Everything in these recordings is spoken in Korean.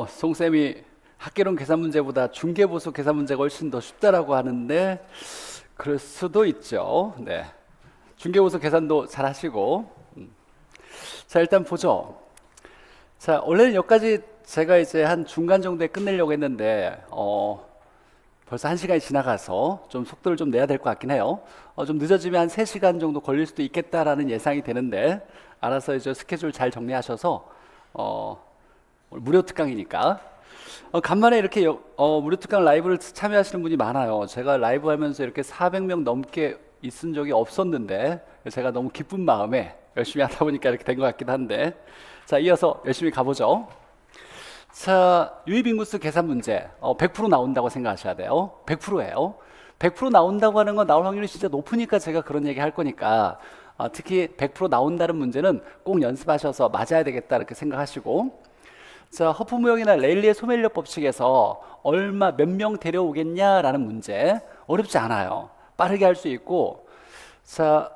송쌤이 학개론 계산 문제보다 중개보수 계산 문제가 훨씬 더 쉽다라고 하는데 그럴 수도 있죠. 네. 중개보수 계산도 잘 하시고. 자, 일단 보죠. 자, 원래는 여기까지 제가 이제 한 중간 정도에 끝내려고 했는데 벌써 1시간이 지나가서 좀 속도를 좀 내야 될 것 같긴 해요. 좀 늦어지면 한 3시간 정도 걸릴 수도 있겠다라는 예상이 되는데 알아서 이제 스케줄 잘 정리하셔서 무료 특강이니까 간만에 이렇게 무료 특강 라이브를 참여하시는 분이 많아요. 제가 라이브 하면서 이렇게 400명 넘게 있은 적이 없었는데 제가 너무 기쁜 마음에 열심히 하다 보니까 이렇게 된 것 같긴 한데, 자, 이어서 열심히 가보죠. 자, 유입인구수 계산 문제 100% 나온다고 생각하셔야 돼요. 100%예요. 100% 나온다고 하는 건 나올 확률이 진짜 높으니까 제가 그런 얘기 할 거니까 특히 100% 나온다는 문제는 꼭 연습하셔서 맞아야 되겠다 이렇게 생각하시고, 자, 허프무형이나 레일리의 소멸력 법칙에서 얼마 몇 명 데려오겠냐라는 문제 어렵지 않아요. 빠르게 할 수 있고, 자,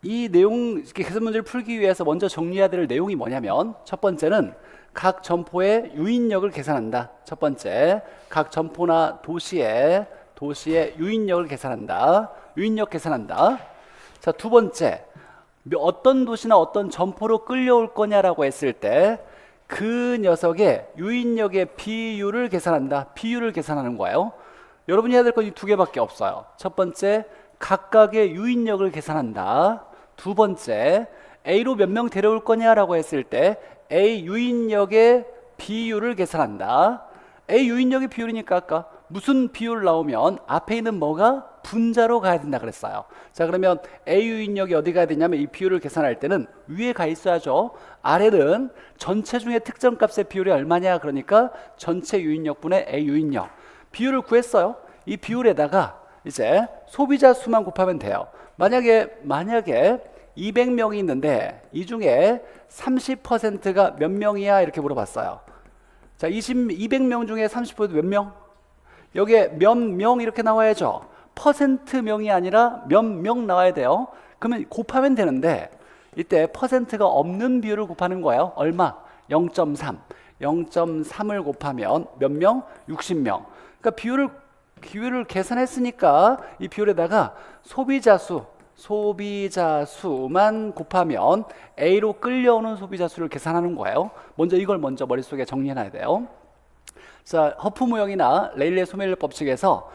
이 내용 계산 문제를 풀기 위해서 먼저 정리해야 될 내용이 뭐냐면, 첫 번째는 각 점포의 유인력을 계산한다. 첫 번째, 각 점포나 도시의 유인력을 계산한다. 유인력 계산한다. 자, 두 번째, 어떤 도시나 어떤 점포로 끌려올 거냐라고 했을 때 그 녀석의 유인력의 비율을 계산한다. 비율을 계산하는 거예요. 여러분이 해야 될 건 이 두 개밖에 없어요. 첫 번째, 각각의 유인력을 계산한다. 두 번째, A로 몇 명 데려올 거냐라고 했을 때 A 유인력의 비율을 계산한다. A 유인력의 비율이니까 아까 무슨 비율 나오면 앞에 있는 뭐가 분자로 가야 된다 그랬어요. 자, 그러면 A 유인력이 어디 가야 되냐면 이 비율을 계산할 때는 위에 가 있어야죠. 아래는 전체 중에 특정 값의 비율이 얼마냐, 그러니까 전체 유인력분의 A 유인력 비율을 구했어요. 이 비율에다가 이제 소비자 수만 곱하면 돼요. 만약에 200명이 있는데 이 중에 30%가 몇 명이야 이렇게 물어봤어요. 자, 200명 중에 30%몇 명? 여기에 몇 명 이렇게 나와야죠. 퍼센트명이 아니라 몇 명 나와야 돼요. 그러면 곱하면 되는데 이때 퍼센트가 없는 비율을 곱하는 거예요. 얼마? 0.3. 0.3을 곱하면 몇 명? 60명. 그러니까 비율을 계산했으니까 이 비율에다가 소비자 수만 곱하면 A로 끌려오는 소비자 수를 계산하는 거예요. 이걸 먼저 머릿속에 정리해놔야 돼요. 자, 허프무형이나 레일리의 소멸력 법칙에서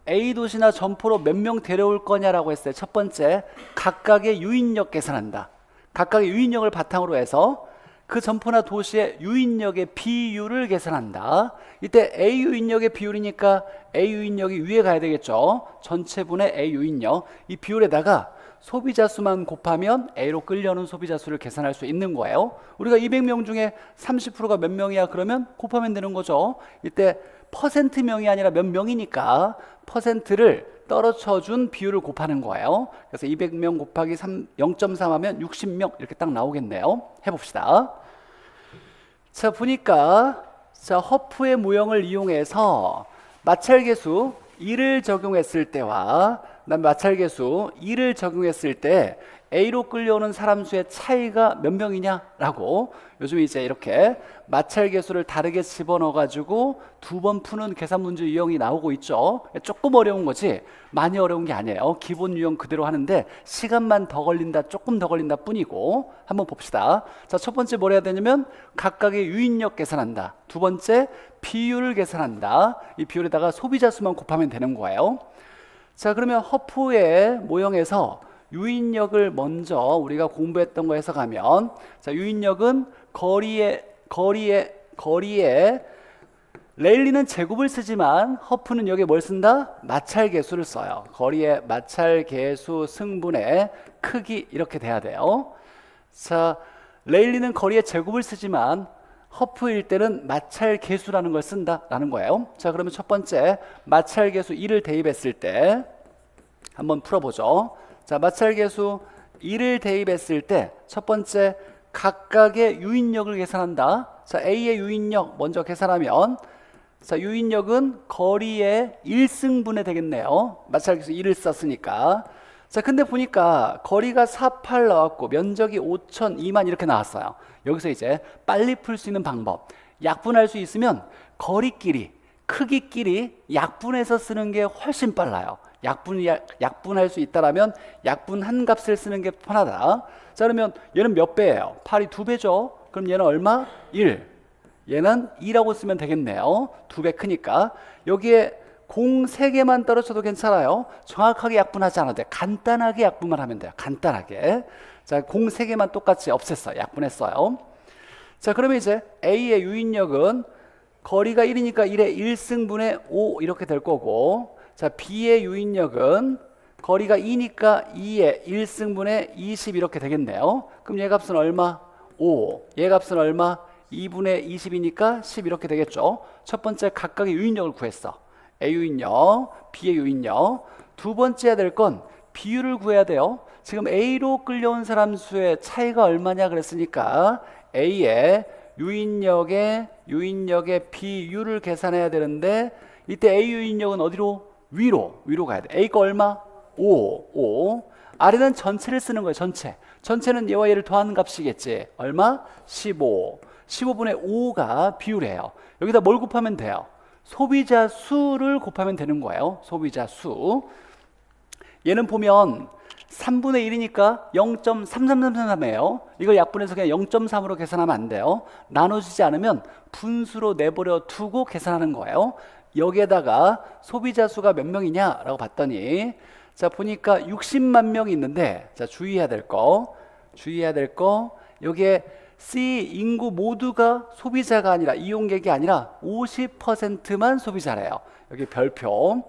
A 도시나 점포로 몇 명 데려올 거냐라고 했을 때 첫 번째, 각각의 유인력 계산한다. 각각의 유인력을 바탕으로 해서 그 점포나 도시의 유인력의 비율을 계산한다. 이때 A 유인력의 비율이니까 A 유인력이 위에 가야 되겠죠. 전체분의 A 유인력, 이 비율에다가 소비자 수만 곱하면 A로 끌려오는 소비자 수를 계산할 수 있는 거예요. 우리가 200명 중에 30%가 몇 명이야 그러면 곱하면 되는 거죠. 이때 퍼센트명이 아니라 몇 명이니까 퍼센트를 떨어져 준 비율을 곱하는 거예요. 그래서 200명 곱하기 0.3 하면 60명 이렇게 딱 나오겠네요. 해봅시다. 자, 보니까 자, 허프의 모형을 이용해서 마찰계수 2를 적용했을 때와 마찰계수 2를 적용했을 때 A로 끌려오는 사람 수의 차이가 몇 명이냐라고, 요즘 이제 이렇게 마찰계수를 다르게 집어넣어 가지고 두 번 푸는 계산 문제 유형이 나오고 있죠. 조금 어려운 거지 많이 어려운 게 아니에요. 기본 유형 그대로 하는데 시간만 더 걸린다, 조금 더 걸린다 뿐이고. 한번 봅시다. 자, 첫 번째 뭘 해야 되냐면 각각의 유인력 계산한다. 두 번째, 비율을 계산한다. 이 비율에다가 소비자 수만 곱하면 되는 거예요. 자, 그러면 허프의 모형에서 유인력을 먼저 우리가 공부했던 거 해석하면, 자, 유인력은 거리에 레일리는 제곱을 쓰지만 허프는 여기에 뭘 쓴다? 마찰계수를 써요. 거리의 마찰계수 승분의 크기 이렇게 돼야 돼요. 자, 레일리는 거리의 제곱을 쓰지만 허프일 때는 마찰계수라는 걸 쓴다라는 거예요. 자, 그러면 첫 번째 마찰계수 2를 대입했을 때 한번 풀어보죠. 자, 마찰계수 2를 대입했을 때 첫 번째, 각각의 유인력을 계산한다. 자, A의 유인력 먼저 계산하면, 자, 유인력은 거리의 1승분의 되겠네요. 마찰계수 2를 썼으니까. 자, 근데 보니까 거리가 4, 8 나왔고 면적이 5천, 2만 이렇게 나왔어요. 여기서 이제 빨리 풀 수 있는 방법, 약분할 수 있으면 거리끼리, 크기끼리 약분해서 쓰는 게 훨씬 빨라요. 약분할 수 있다라면 약분한 값을 쓰는 게 편하다. 자, 그러면 얘는 몇 배예요? 8이 2배죠. 그럼 얘는 얼마? 1. 얘는 2라고 쓰면 되겠네요. 2배 크니까. 여기에 공 3개만 떨어져도 괜찮아요. 정확하게 약분하지 않아도 돼요. 간단하게 약분만 하면 돼요. 간단하게. 자, 공 3개만 똑같이 없앴어요. 약분했어요. 자, 그러면 이제 A의 유인력은 거리가 1이니까 1의 1승분의 5 이렇게 될 거고, 자, B의 유인력은 거리가 2니까 2의 1승분의 20 이렇게 되겠네요. 그럼 얘 값은 얼마? 5. 얘 값은 얼마? 2분의 20이니까 10 이렇게 되겠죠. 첫 번째 각각의 유인력을 구했어. A 유인력, B의 유인력. 두 번째 해야 될 건 비율을 구해야 돼요. 지금 A로 끌려온 사람 수의 차이가 얼마냐 그랬으니까 A의 유인력의 비율을 계산해야 되는데, 이때 A 유인력은 어디로? 위로 가야 돼. A 거 얼마? 5. 아래는 전체를 쓰는 거예요. 전체는 얘와 얘를 더하는 값이겠지. 얼마? 15. 15분의 5가 비율이에요. 여기다 뭘 곱하면 돼요? 소비자 수를 곱하면 되는 거예요. 소비자 수. 얘는 보면 3분의 1이니까 0.3333이에요. 이걸 약분해서 그냥 0.3으로 계산하면 안 돼요. 나눠지지 않으면 분수로 내버려 두고 계산하는 거예요. 여기에다가 소비자 수가 몇 명이냐라고 봤더니, 자, 보니까 60만 명이 있는데, 자, 주의해야 될 거, 여기에 C 인구 모두가 소비자가 아니라, 이용객이 아니라 50%만 소비자래요. 여기 별표.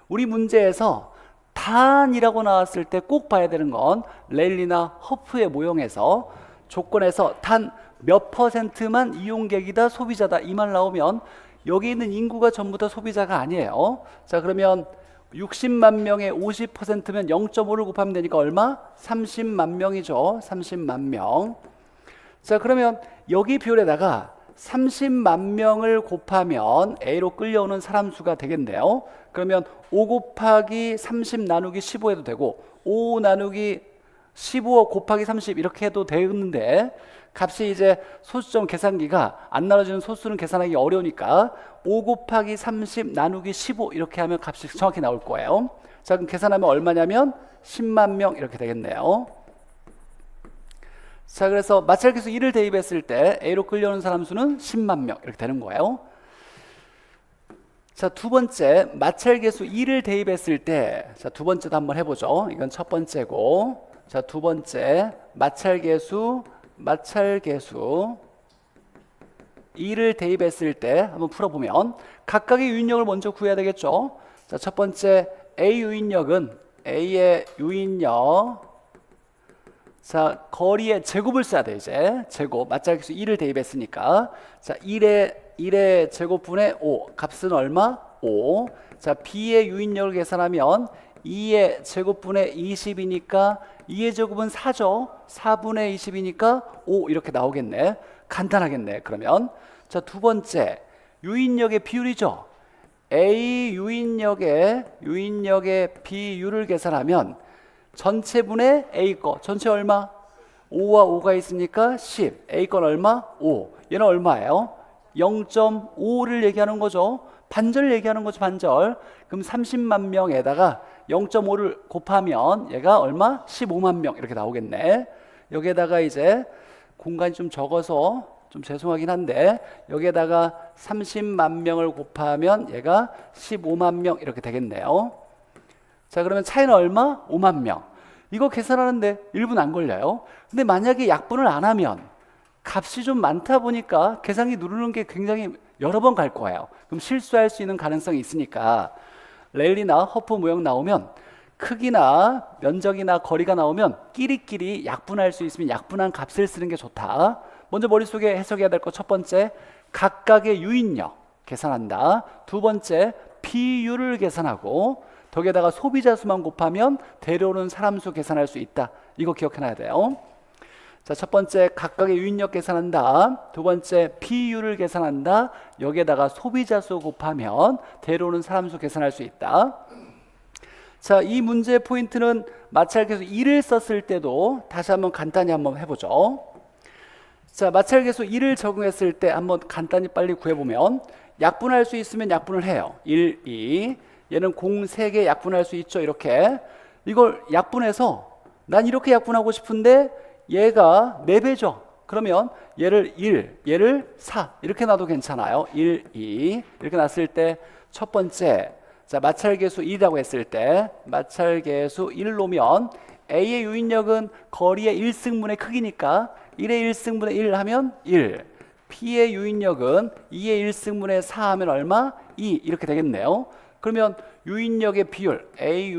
우리 문제에서 단이라고 나왔을 때 꼭 봐야 되는 건 레일리나 허프의 모형에서 조건에서 단 몇 %만 이용객이다, 소비자다 이 말 나오면 여기 있는 인구가 전부 다 소비자가 아니에요. 자, 그러면 60만 명의 50%면 0.5를 곱하면 되니까 얼마? 30만 명이죠. 30만 명. 자, 그러면 여기 비율에다가 30만 명을 곱하면 A로 끌려오는 사람 수가 되겠네요. 그러면 5 곱하기 30 나누기 15 해도 되고, 5 나누기 15 곱하기 30 이렇게 해도 되는데, 값이 이제 소수점 계산기가 안 나눠지는 소수는 계산하기 어려우니까 5 곱하기 30 나누기 15 이렇게 하면 값이 정확히 나올 거예요. 자, 그럼 계산하면 얼마냐면 10만 명 이렇게 되겠네요. 자, 그래서 마찰계수 1을 대입했을 때 A로 끌려오는 사람 수는 10만 명 이렇게 되는 거예요. 자, 두 번째 마찰계수 2를 대입했을 때, 자, 두 번째도 한번 해보죠. 이건 첫 번째고, 자, 두 번째 마찰계수 2를 대입했을 때 한번 풀어보면 각각의 유인력을 먼저 구해야 되겠죠. 자, 첫 번째 A 유인력은 A의 유인력, 자, 거리의 제곱을 써야 돼. 이제 제곱, 맞장기수 2를 대입했으니까, 자, 1의 제곱분의 5 값은 얼마? 5. 자, B의 유인력을 계산하면 2의 제곱분의 20이니까 2의 제곱은 4죠. 4분의 20이니까 5 이렇게 나오겠네. 간단하겠네. 그러면 자, 두 번째 유인력의 비율이죠. A 유인력의 비율을 계산하면 전체분의 A 거, 전체 얼마? 5와 5가 있으니까 10. A 건 얼마? 5. 얘는 얼마예요? 0.5를 얘기하는 거죠. 반절을 얘기하는 거죠. 반절. 그럼 30만 명에다가 0.5를 곱하면 얘가 얼마? 15만 명 이렇게 나오겠네. 여기에다가 이제 공간이 좀 적어서 좀 죄송하긴 한데, 여기에다가 30만 명을 곱하면 얘가 15만 명 이렇게 되겠네요. 자, 그러면 차이는 얼마? 5만 명. 이거 계산하는데 1분 안 걸려요. 근데 만약에 약분을 안 하면 값이 좀 많다 보니까 계산기 누르는 게 굉장히 여러 번 갈 거예요. 그럼 실수할 수 있는 가능성이 있으니까 레일리나 허프 모형 나오면 크기나 면적이나 거리가 나오면 끼리끼리 약분할 수 있으면 약분한 값을 쓰는 게 좋다. 먼저 머릿속에 해석해야 될 거 첫 번째, 각각의 유인력 계산한다. 두 번째, 비율을 계산하고 덕에다가 소비자 수만 곱하면 데려오는 사람 수 계산할 수 있다. 이거 기억해놔야 돼요. 자, 첫 번째 각각의 유인력 계산한다. 두 번째 비율을 계산한다. 여기에다가 소비자 수 곱하면 데려오는 사람 수 계산할 수 있다. 자, 이 문제의 포인트는 마찰계수 2를 썼을 때도 다시 한번 간단히 한번 해보죠. 자, 마찰계수 1을 적용했을 때 한번 간단히 빨리 구해보면 약분할 수 있으면 약분을 해요. 1, 2. 얘는 공 3개 약분할 수 있죠. 이렇게. 이걸 약분해서 난 이렇게 약분하고 싶은데 얘가 4배죠. 그러면 얘를 1, 얘를 4 이렇게 놔도 괜찮아요. 1, 2 이렇게 놨을 때 첫 번째, 자, 마찰계수 1이라고 했을 때 마찰계수 1 놓으면 A의 유인력은 거리의 1승분의 크기니까 1의 1승분의 1 하면 1, B의 유인력은 2의 1승분의 4 하면 얼마? 2 이렇게 되겠네요. 그러면 유인력의 비율, A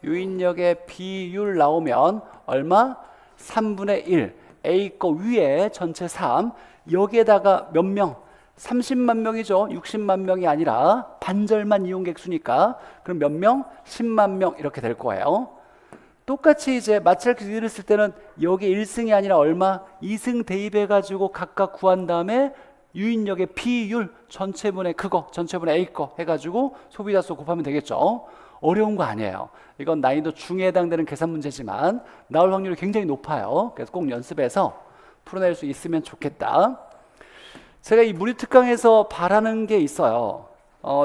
유인력의 비율 나오면 얼마? 3분의 1. A 거 위에 전체 3. 여기에다가 몇 명? 30만 명이죠. 60만 명이 아니라 반절만 이용객 수니까. 그럼 몇 명? 10만 명 이렇게 될 거예요. 똑같이 이제 마찰계수 1을 쓸 때는 여기 1승이 아니라 얼마? 2승 대입해가지고 각각 구한 다음에 유인력의 비율 전체분의 그거 전체분의 A 거 해가지고 소비자 수 곱하면 되겠죠. 어려운 거 아니에요. 이건 난이도 중에 해당되는 계산 문제지만 나올 확률이 굉장히 높아요. 그래서 꼭 연습해서 풀어낼 수 있으면 좋겠다. 제가 이 무료특강에서 바라는 게 있어요.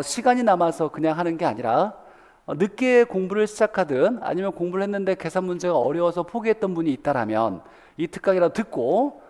시간이 남아서 그냥 하는 게 아니라 늦게 공부를 시작하든 아니면 공부를 했는데 계산 문제가 어려워서 포기했던 분이 있다라면 이 특강이라도 듣고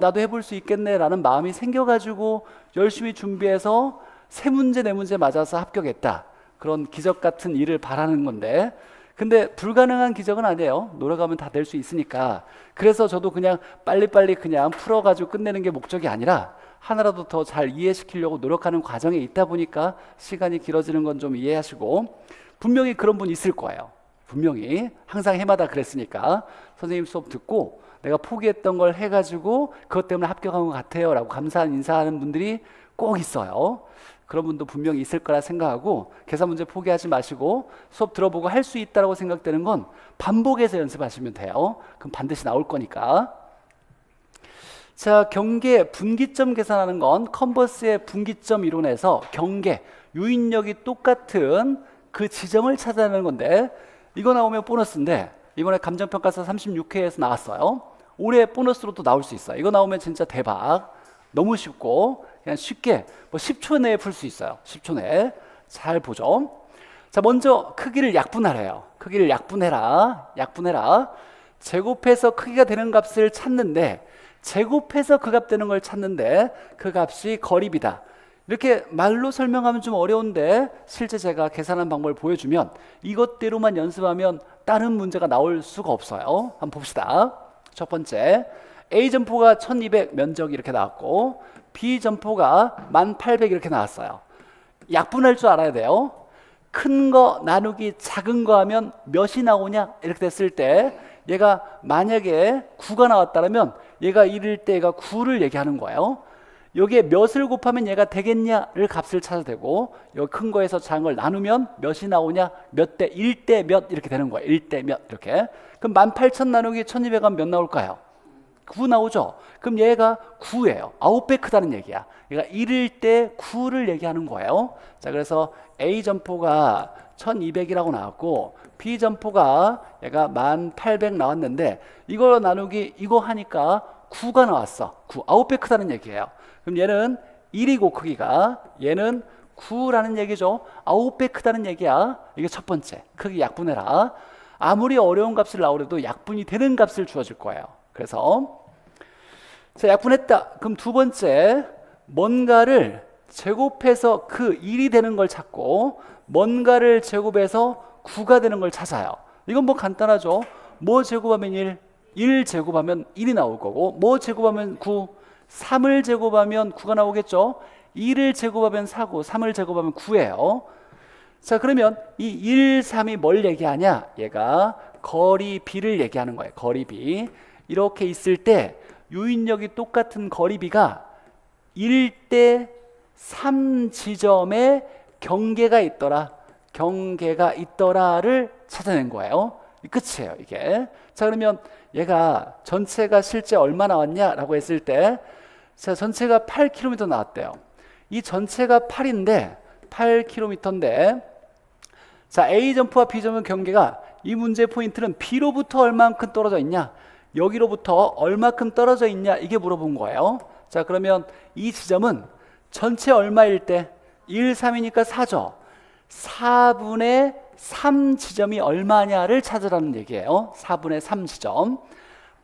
나도 해볼 수 있겠네 라는 마음이 생겨가지고 열심히 준비해서 3문제 4문제 맞아서 합격했다. 그런 기적 같은 일을 바라는 건데 근데 불가능한 기적은 아니에요. 노력하면 다 될 수 있으니까. 그래서 저도 그냥 빨리빨리 그냥 풀어가지고 끝내는 게 목적이 아니라 하나라도 더 잘 이해시키려고 노력하는 과정에 있다 보니까 시간이 길어지는 건 좀 이해하시고 분명히 그런 분 있을 거예요. 분명히 항상 해마다 그랬으니까 선생님 수업 듣고 내가 포기했던 걸 해가지고 그것 때문에 합격한 것 같아요 라고 감사한 인사하는 분들이 꼭 있어요. 그런 분도 분명히 있을 거라 생각하고 계산 문제 포기하지 마시고 수업 들어보고 할 수 있다고 생각되는 건 반복해서 연습하시면 돼요. 그럼 반드시 나올 거니까. 자, 경계 분기점 계산하는 건 컨버스의 분기점 이론에서 경계 유인력이 똑같은 그 지점을 찾아내는 건데 이거 나오면 보너스인데 이번에 감정평가서 36회에서 나왔어요. 올해 보너스로 또 나올 수 있어요. 이거 나오면 진짜 대박. 너무 쉽고 그냥 쉽게 뭐 10초 내에 풀 수 있어요. 10초 내에. 잘 보죠. 자, 먼저 크기를 약분하래요. 크기를 약분해라. 제곱해서 크기가 되는 값을 찾는데 제곱해서 그 값 되는 걸 찾는데 그 값이 거리비다. 이렇게 말로 설명하면 좀 어려운데 실제 제가 계산한 방법을 보여주면 이것대로만 연습하면 다른 문제가 나올 수가 없어요. 한번 봅시다. 첫 번째, A 점포가 1200 면적이 이렇게 나왔고 B 점포가 1800 이렇게 나왔어요. 약분할 줄 알아야 돼요. 큰 거 나누기 작은 거 하면 몇이 나오냐 이렇게 됐을 때 얘가 만약에 9가 나왔다면 얘가 1일 때 얘가 9를 얘기하는 거예요. 여기에 몇을 곱하면 얘가 되겠냐를 값을 찾아야 되고 여기 큰 거에서 작은 걸 나누면 몇이 나오냐 몇 대 1대 몇 이렇게 되는 거예요. 1대 몇 이렇게. 그럼 18,000 나누기 1200 하면 몇 나올까요? 9 나오죠. 그럼 얘가 9예요. 9배 크다는 얘기야. 얘가 1일 때 9를 얘기하는 거예요. 자, 그래서 A 점포가 1200이라고 나왔고 B 점포가 얘가 1800 나왔는데 이거 나누기 이거 하니까 9가 나왔어. 9. 9배 크다는 얘기예요. 그럼 얘는 1이고 크기가 얘는 9라는 얘기죠. 9배 크다는 얘기야. 이게 첫 번째. 크기 약분해라. 아무리 어려운 값을 나오려도 약분이 되는 값을 주어줄 거예요. 그래서 자, 약분했다. 그럼 두 번째, 뭔가를 제곱해서 그 1이 되는 걸 찾고 뭔가를 제곱해서 9가 되는 걸 찾아요. 이건 뭐 간단하죠. 뭐 제곱하면 1, 1 제곱하면 1이 나올 거고 뭐 제곱하면 9, 3을 제곱하면 9가 나오겠죠. 1을 제곱하면 4고 3을 제곱하면 9예요. 자, 그러면 이 1, 3이 뭘 얘기하냐? 얘가 거리비를 얘기하는 거예요. 거리비. 이렇게 있을 때 유인력이 똑같은 거리비가 1대 3 지점에 경계가 있더라를 찾아낸 거예요. 끝이에요, 이게. 자, 그러면 얘가 전체가 실제 얼마 나왔냐라고 했을 때 자, 전체가 8km 나왔대요. 이 전체가 8인데 8km인데 자, A 점프와 B 점프 경계가 이 문제의 포인트는 B로부터 얼만큼 떨어져 있냐? 여기로부터 얼마큼 떨어져 있냐 이게 물어본 거예요. 자, 그러면 이 지점은 전체 얼마일 때 1, 3이니까 4죠. 4분의 3 지점이 얼마냐를 찾으라는 얘기예요. 4분의 3 지점.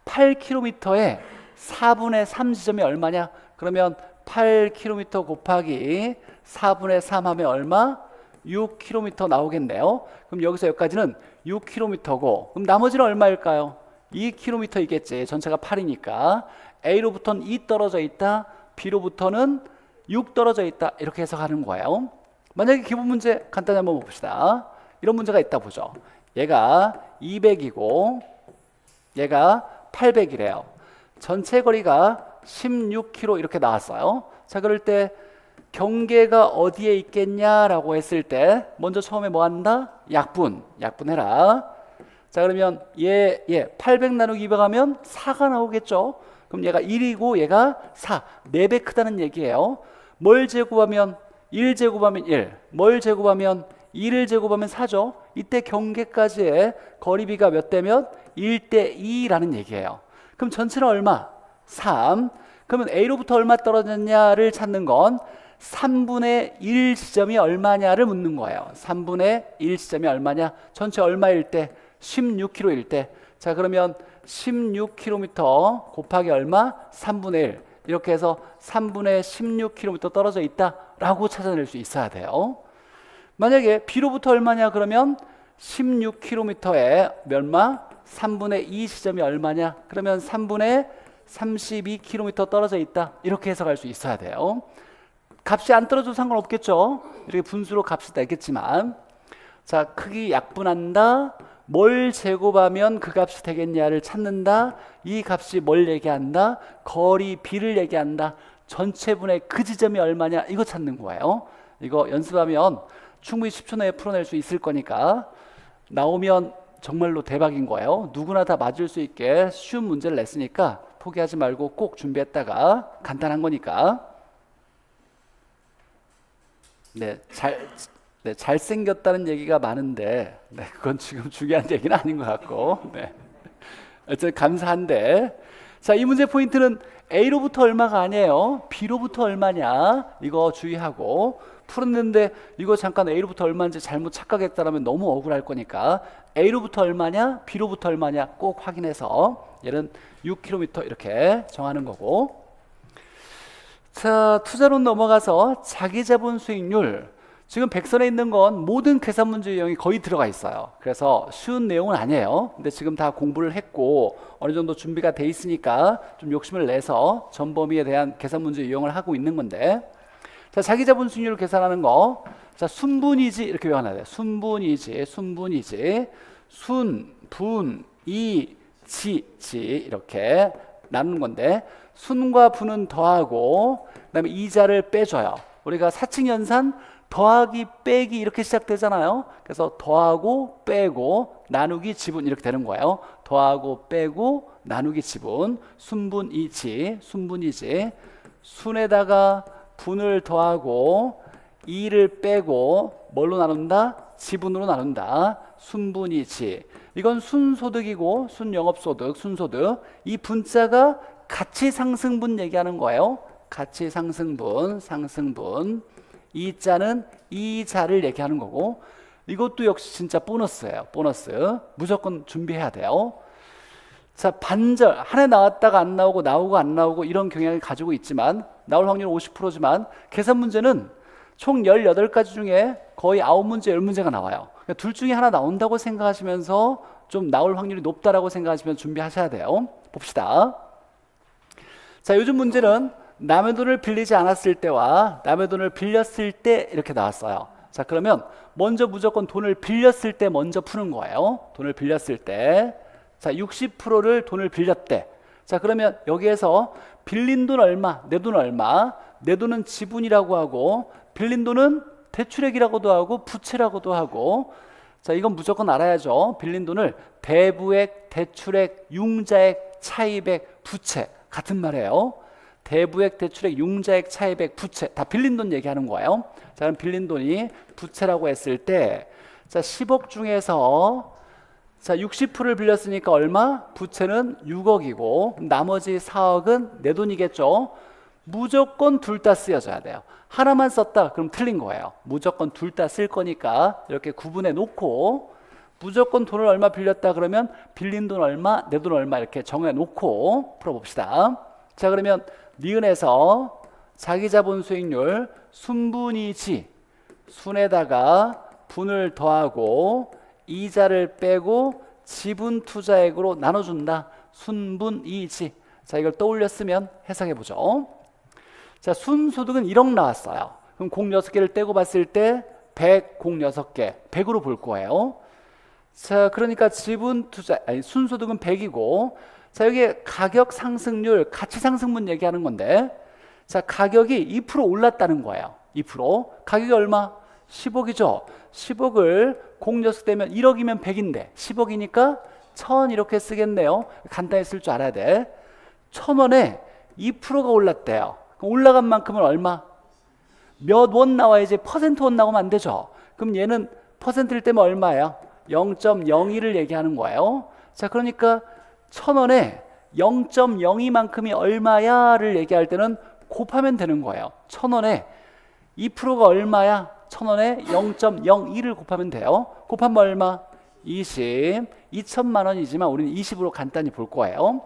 8km에 4분의 3 지점이 얼마냐? 그러면 8km 곱하기 4분의 3 하면 얼마? 6km 나오겠네요. 그럼 여기서 여기까지는 6km고, 그럼 나머지는 얼마일까요? 2km이겠지. 전체가 8이니까. A로부터는 2 떨어져 있다, B로부터는 6 떨어져 있다, 이렇게 해석하는 거예요. 만약에 기본 문제 간단히 한번 봅시다. 이런 문제가 있다 보죠. 얘가 200이고 얘가 800이래요. 전체 거리가 16km 이렇게 나왔어요. 자, 그럴 때 경계가 어디에 있겠냐라고 했을 때 먼저 처음에 뭐 한다? 약분해라. 자, 그러면 얘 800 나누기 200 하면 4가 나오겠죠. 그럼 얘가 1이고 얘가 4, 4배 크다는 얘기예요. 뭘 제곱하면 1 제곱하면 1, 뭘 제곱하면 2를 제곱하면 4죠. 이때 경계까지의 거리비가 몇 대면 1대 2라는 얘기예요. 그럼 전체는 얼마? 3. 그러면 A로부터 얼마 떨어졌냐를 찾는 건 3분의 1 지점이 얼마냐를 묻는 거예요. 3분의 1 지점이 얼마냐? 전체 얼마일 때? 16km일 때. 자, 그러면 16km 곱하기 얼마? 3분의 1. 이렇게 해서 3분의 16km 떨어져 있다라고 찾아낼 수 있어야 돼요. 만약에 B로부터 얼마냐? 그러면 16km에 얼마? 3분의 2 지점이 얼마냐? 그러면 3분의 32km 떨어져 있다, 이렇게 해석할 수 있어야 돼요. 값이 안 떨어져도 상관없겠죠. 이렇게 분수로 값이 되겠지만, 자, 크기 약분한다. 뭘 제곱하면 그 값이 되겠냐를 찾는다. 이 값이 뭘 얘기한다? 거리 B를 얘기한다. 전체분의 그 지점이 얼마냐, 이거 찾는 거예요. 이거 연습하면 충분히 10초 내에 풀어낼 수 있을 거니까, 나오면 정말로 대박인 거예요. 누구나 다 맞을 수 있게 쉬운 문제를 냈으니까 포기하지 말고 꼭 준비했다가, 간단한 거니까. 잘생겼다는 얘기가 많은데, 그건 지금 중요한 얘기는 아닌 것 같고, 어쨌든 감사한데, 자, 이 문제 포인트는 A로부터 얼마가 아니에요. B로부터 얼마냐, 이거 주의하고. 풀었는데 이거 잠깐 A로부터 얼마인지 잘못 착각했다면 너무 억울할 거니까 A로부터 얼마냐, B로부터 얼마냐 꼭 확인해서 얘는 6km 이렇게 정하는 거고. 자, 투자론 넘어가서 자기자본 수익률. 지금 백선에 있는 건 모든 계산 문제 유형이 거의 들어가 있어요. 그래서 쉬운 내용은 아니에요. 근데 지금 다 공부를 했고 어느 정도 준비가 돼 있으니까 좀 욕심을 내서 전범위에 대한 계산 문제 유형을 하고 있는 건데, 자, 자기자본 수익률을 계산하는 거. 자, 순분이지 이렇게 외워놔야 돼요. 순분이지. 순, 분, 이, 지 이렇게 나누는 건데, 순과 분은 더하고 그다음에 이자를 빼줘요. 우리가 사칙연산 더하기 빼기 이렇게 시작되잖아요. 그래서 더하고 빼고 나누기 지분 이렇게 되는 거예요. 더하고 빼고 나누기 지분. 순분이지. 순에다가 분을 더하고 2를 빼고 뭘로 나눈다? 지분으로 나눈다. 순분이지. 이건 순소득이고 순영업소득, 순소득. 이 분자가 가치상승분 얘기하는 거예요. 가치상승분, 상승분. 이 자는 이자를 얘기하는 거고, 이것도 역시 진짜 보너스예요. 보너스. 무조건 준비해야 돼요. 자, 반절, 한 해 나왔다가 안 나오고 나오고 안 나오고 이런 경향을 가지고 있지만, 나올 확률 50%지만 계산 문제는 총 18가지 중에 거의 9문제, 10문제가 나와요. 그러니까 둘 중에 하나 나온다고 생각하시면서 좀 나올 확률이 높다라고 생각하시면 준비하셔야 돼요. 봅시다. 자, 요즘 문제는 남의 돈을 빌리지 않았을 때와 남의 돈을 빌렸을 때 이렇게 나왔어요. 자, 그러면 먼저 무조건 돈을 빌렸을 때 먼저 푸는 거예요. 돈을 빌렸을 때. 자, 60%를 돈을 빌렸대. 자, 그러면 여기에서 빌린 돈 얼마, 내 돈 얼마, 내 돈은 지분이라고 하고 빌린 돈은 대출액이라고도 하고 부채라고도 하고. 자, 이건 무조건 알아야죠. 빌린 돈을 대부액, 대출액, 융자액, 차입액, 부채 같은 말이에요. 대부액, 대출액, 융자액, 차입액, 부채 다 빌린 돈 얘기하는 거예요. 자, 그럼 빌린 돈이 부채라고 했을 때, 자, 10억 중에서 자, 60%를 빌렸으니까 얼마? 부채는 6억이고 나머지 4억은 내 돈이겠죠. 무조건 둘 다 쓰여져야 돼요. 하나만 썼다 그럼 틀린 거예요. 무조건 둘 다 쓸 거니까 이렇게 구분해 놓고, 무조건 돈을 얼마 빌렸다 그러면 빌린 돈 얼마, 내 돈 얼마 이렇게 정해 놓고 풀어봅시다. 자, 그러면 니은에서 자기자본 수익률 순분이지, 순에다가 분을 더하고 이자를 빼고 지분 투자액으로 나눠준다. 순분이지. 자, 이걸 떠올려 쓰면 해석해 보죠. 자, 순소득은 1억 나왔어요. 그럼 공 6개를 떼고 봤을 때 100, 공 6개, 100으로 볼 거예요. 자, 그러니까 지분 투자, 아니, 순소득은 100이고, 자, 여기 가격 상승률, 가치 상승분 얘기하는 건데, 자, 가격이 2% 올랐다는 거예요. 2%. 가격이 얼마? 10억이죠. 10억을 공 6대면 1억이면 100인데 10억이니까 1000 이렇게 쓰겠네요. 간단히 쓸 줄 알아야 돼. 1000원에 2%가 올랐대요. 그럼 올라간 만큼은 얼마? 몇 원 나와야지 퍼센트 원 나오면 안 되죠. 그럼 얘는 퍼센트일 때면 얼마예요? 0.02를 얘기하는 거예요. 자, 그러니까 1000원에 0.02만큼이 얼마야를 얘기할 때는 곱하면 되는 거예요. 1000원에 2%가 얼마야? 1000원에 0.02를 곱하면 돼요. 곱하면 얼마? 20. 2천만 원이지만 우리는 20으로 간단히 볼 거예요.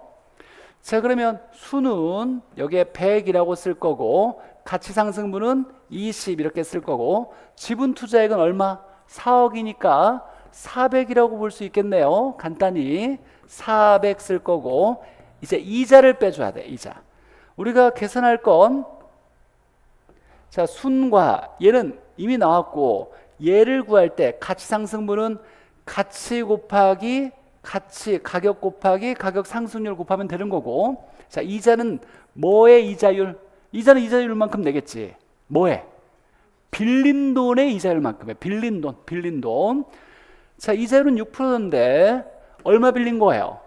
자, 그러면 수는 여기에 100이라고 쓸 거고, 가치상승분은 20 이렇게 쓸 거고, 지분 투자액은 얼마? 4억이니까 400이라고 볼 수 있겠네요. 간단히 400 쓸 거고, 이제 이자를 빼줘야 돼. 이자. 우리가 계산할 건, 자, 순과 얘는 이미 나왔고, 얘를 구할 때 가치상승분은 가치 곱하기 가치, 가격 곱하기 가격 상승률 곱하면 되는 거고, 자, 이자는 뭐의 이자율? 이자는 이자율만큼 내겠지. 뭐에? 빌린 돈의 이자율만큼에. 빌린 돈, 빌린 돈. 자, 이자율은 6%인데 얼마 빌린 거예요?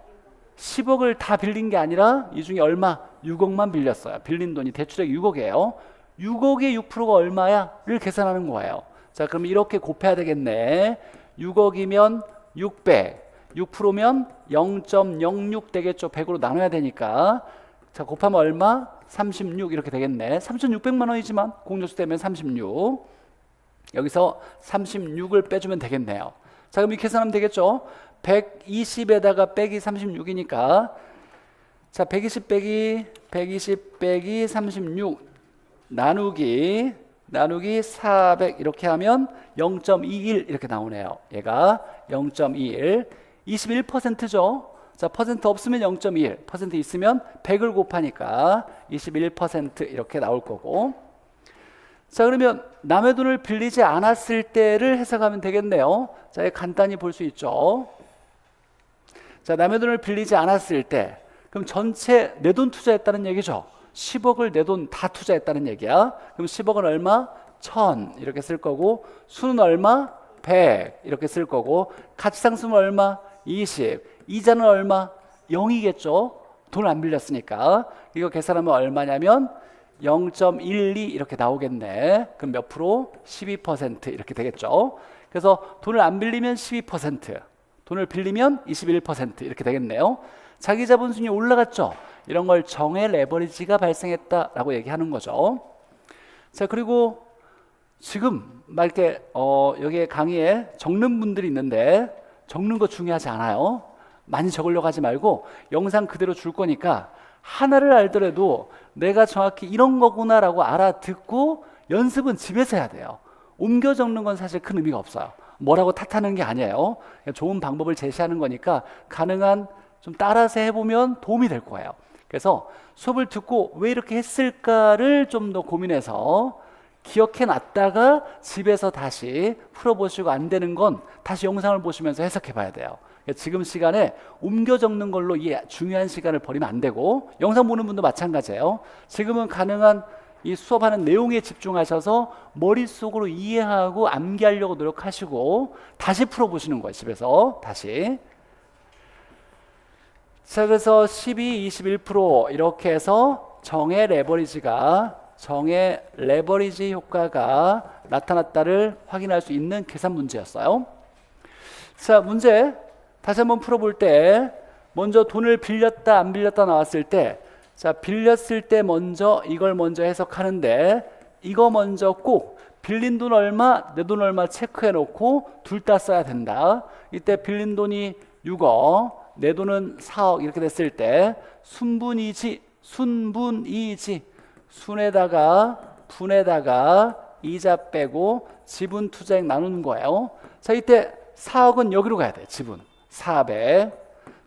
10억을 다 빌린 게 아니라 이 중에 얼마? 6억만 빌렸어요. 빌린 돈이 대출액 6억이에요. 6억의 6%가 얼마야?를 계산하는 거예요. 자, 그럼 이렇게 곱해야 되겠네. 6억이면 600, 6%면 0.06 되겠죠. 100으로 나눠야 되니까. 자, 곱하면 얼마? 36 이렇게 되겠네. 3,600만 원이지만 공조수 되면 36. 여기서 36을 빼주면 되겠네요. 자, 그럼 이렇게 계산하면 되겠죠. 120에다가 빼기 36이니까, 자, 120 빼기 36 나누기 400 이렇게 하면 0.21 이렇게 나오네요. 얘가 0.21, 21%죠. 자, 퍼센트 없으면 0.21, 퍼센트 있으면 100을 곱하니까 21% 이렇게 나올 거고. 자, 그러면 남의 돈을 빌리지 않았을 때를 해석하면 되겠네요. 자, 간단히 볼 수 있죠. 자, 남의 돈을 빌리지 않았을 때, 그럼 전체 내 돈 투자했다는 얘기죠. 10억을 내 돈 다 투자했다는 얘기야. 그럼 10억은 얼마? 1000 이렇게 쓸 거고, 수는 얼마? 100 이렇게 쓸 거고, 가치상승은 얼마? 20. 이자는 얼마? 0이겠죠. 돈을 안 빌렸으니까. 이거 계산하면 얼마냐면 0.12 이렇게 나오겠네. 그럼 몇 프로? 12% 이렇게 되겠죠. 그래서 돈을 안 빌리면 12%, 돈을 빌리면 21% 이렇게 되겠네요. 자기 자본순이 올라갔죠. 이런 걸 정의 레버리지가 발생했다라고 얘기하는 거죠. 자, 그리고 지금 막 이렇게 여기 강의에 적는 분들이 있는데, 적는 거 중요하지 않아요. 많이 적으려고 하지 말고 영상 그대로 줄 거니까 하나를 알더라도 내가 정확히 이런 거구나라고 알아듣고 연습은 집에서 해야 돼요. 옮겨 적는 건 사실 큰 의미가 없어요. 뭐라고 탓하는 게 아니에요. 좋은 방법을 제시하는 거니까 가능한 좀 따라서 해보면 도움이 될 거예요. 그래서 수업을 듣고 왜 이렇게 했을까를 좀 더 고민해서 기억해 놨다가 집에서 다시 풀어보시고 안 되는 건 다시 영상을 보시면서 해석해 봐야 돼요. 지금 시간에 옮겨 적는 걸로 이 중요한 시간을 버리면 안 되고, 영상 보는 분도 마찬가지예요. 지금은 가능한 이 수업하는 내용에 집중하셔서 머릿속으로 이해하고 암기하려고 노력하시고 다시 풀어보시는 거예요. 집에서 다시. 자, 그래서 12, 21% 이렇게 해서 정의 레버리지 효과가 나타났다를 확인할 수 있는 계산 문제였어요. 자, 문제 다시 한번 풀어볼 때 먼저 돈을 빌렸다 안 빌렸다 나왔을 때, 자, 빌렸을 때 먼저 이걸 먼저 해석하는데, 이거 먼저 꼭 빌린 돈 얼마, 내 돈 얼마 체크해 놓고 둘 다 써야 된다. 이때 빌린 돈이 6억, 내 돈은 4억 이렇게 됐을 때 순분이지, 순에다가 분에다가 이자 빼고 지분 투자액 나누는 거예요. 자, 이때 4억은 여기로 가야 돼. 지분 400,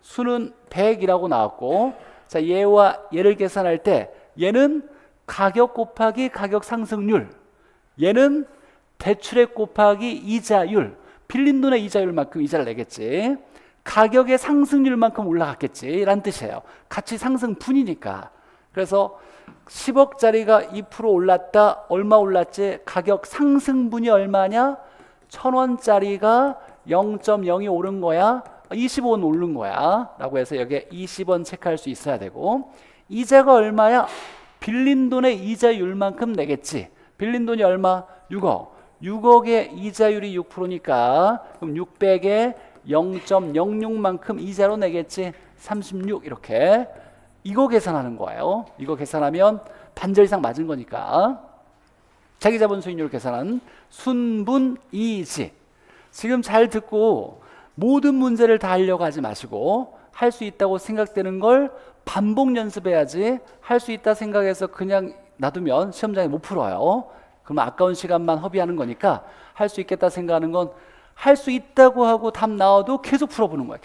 수는 100이라고 나왔고, 자, 얘와 얘를 계산할 때 얘는 가격 곱하기 가격 상승률, 얘는 대출액 곱하기 이자율, 빌린 돈의 이자율만큼 이자를 내겠지. 가격의 상승률만큼 올라갔겠지 라는 뜻이에요. 가치 상승분이니까. 그래서 10억짜리가 2% 올랐다. 얼마 올랐지? 가격 상승분이 얼마냐? 1,000원짜리가 0.02 오른 거야. 20원 오른 거야 라고 해서 여기에 20원 체크할 수 있어야 되고, 이자가 얼마야? 빌린 돈의 이자율만큼 내겠지. 빌린 돈이 얼마? 6억. 6억의 이자율이 6%니까 그럼 600에 0.06만큼 이자로 내겠지. 36 이렇게. 이거 계산하는 거예요. 이거 계산하면 반절 이상 맞은 거니까. 자기자본 수익률 계산은 순분이지. 지금 잘 듣고 모든 문제를 다 하려고 하지 마시고, 할 수 있다고 생각되는 걸 반복 연습해야지. 할 수 있다 생각해서 그냥 놔두면 시험장에 못 풀어요. 그러면 아까운 시간만 허비하는 거니까, 할 수 있겠다 생각하는 건 할 수 있다고 하고 답 나와도 계속 풀어보는 거야.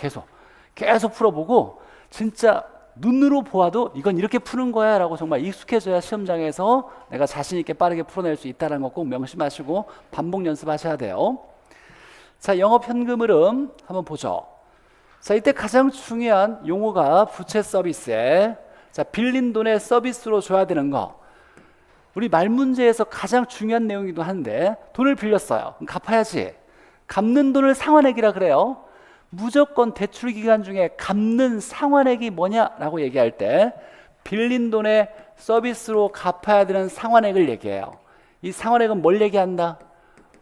계속 풀어보고, 진짜 눈으로 보아도 이건 이렇게 푸는 거야 라고 정말 익숙해져야 시험장에서 내가 자신 있게 빠르게 풀어낼 수 있다는 거 꼭 명심하시고 반복 연습하셔야 돼요. 자, 영업 현금 흐름 한번 보죠. 자, 이때 가장 중요한 용어가 부채 서비스에, 자, 빌린 돈의 서비스로 줘야 되는 거. 우리 말 문제에서 가장 중요한 내용이기도 한데, 돈을 빌렸어요. 그럼 갚아야지. 갚는 돈을 상환액이라 그래요. 무조건 대출 기간 중에 갚는 상환액이 뭐냐라고 얘기할 때 빌린 돈의 서비스로 갚아야 되는 상환액을 얘기해요. 이 상환액은 뭘 얘기한다?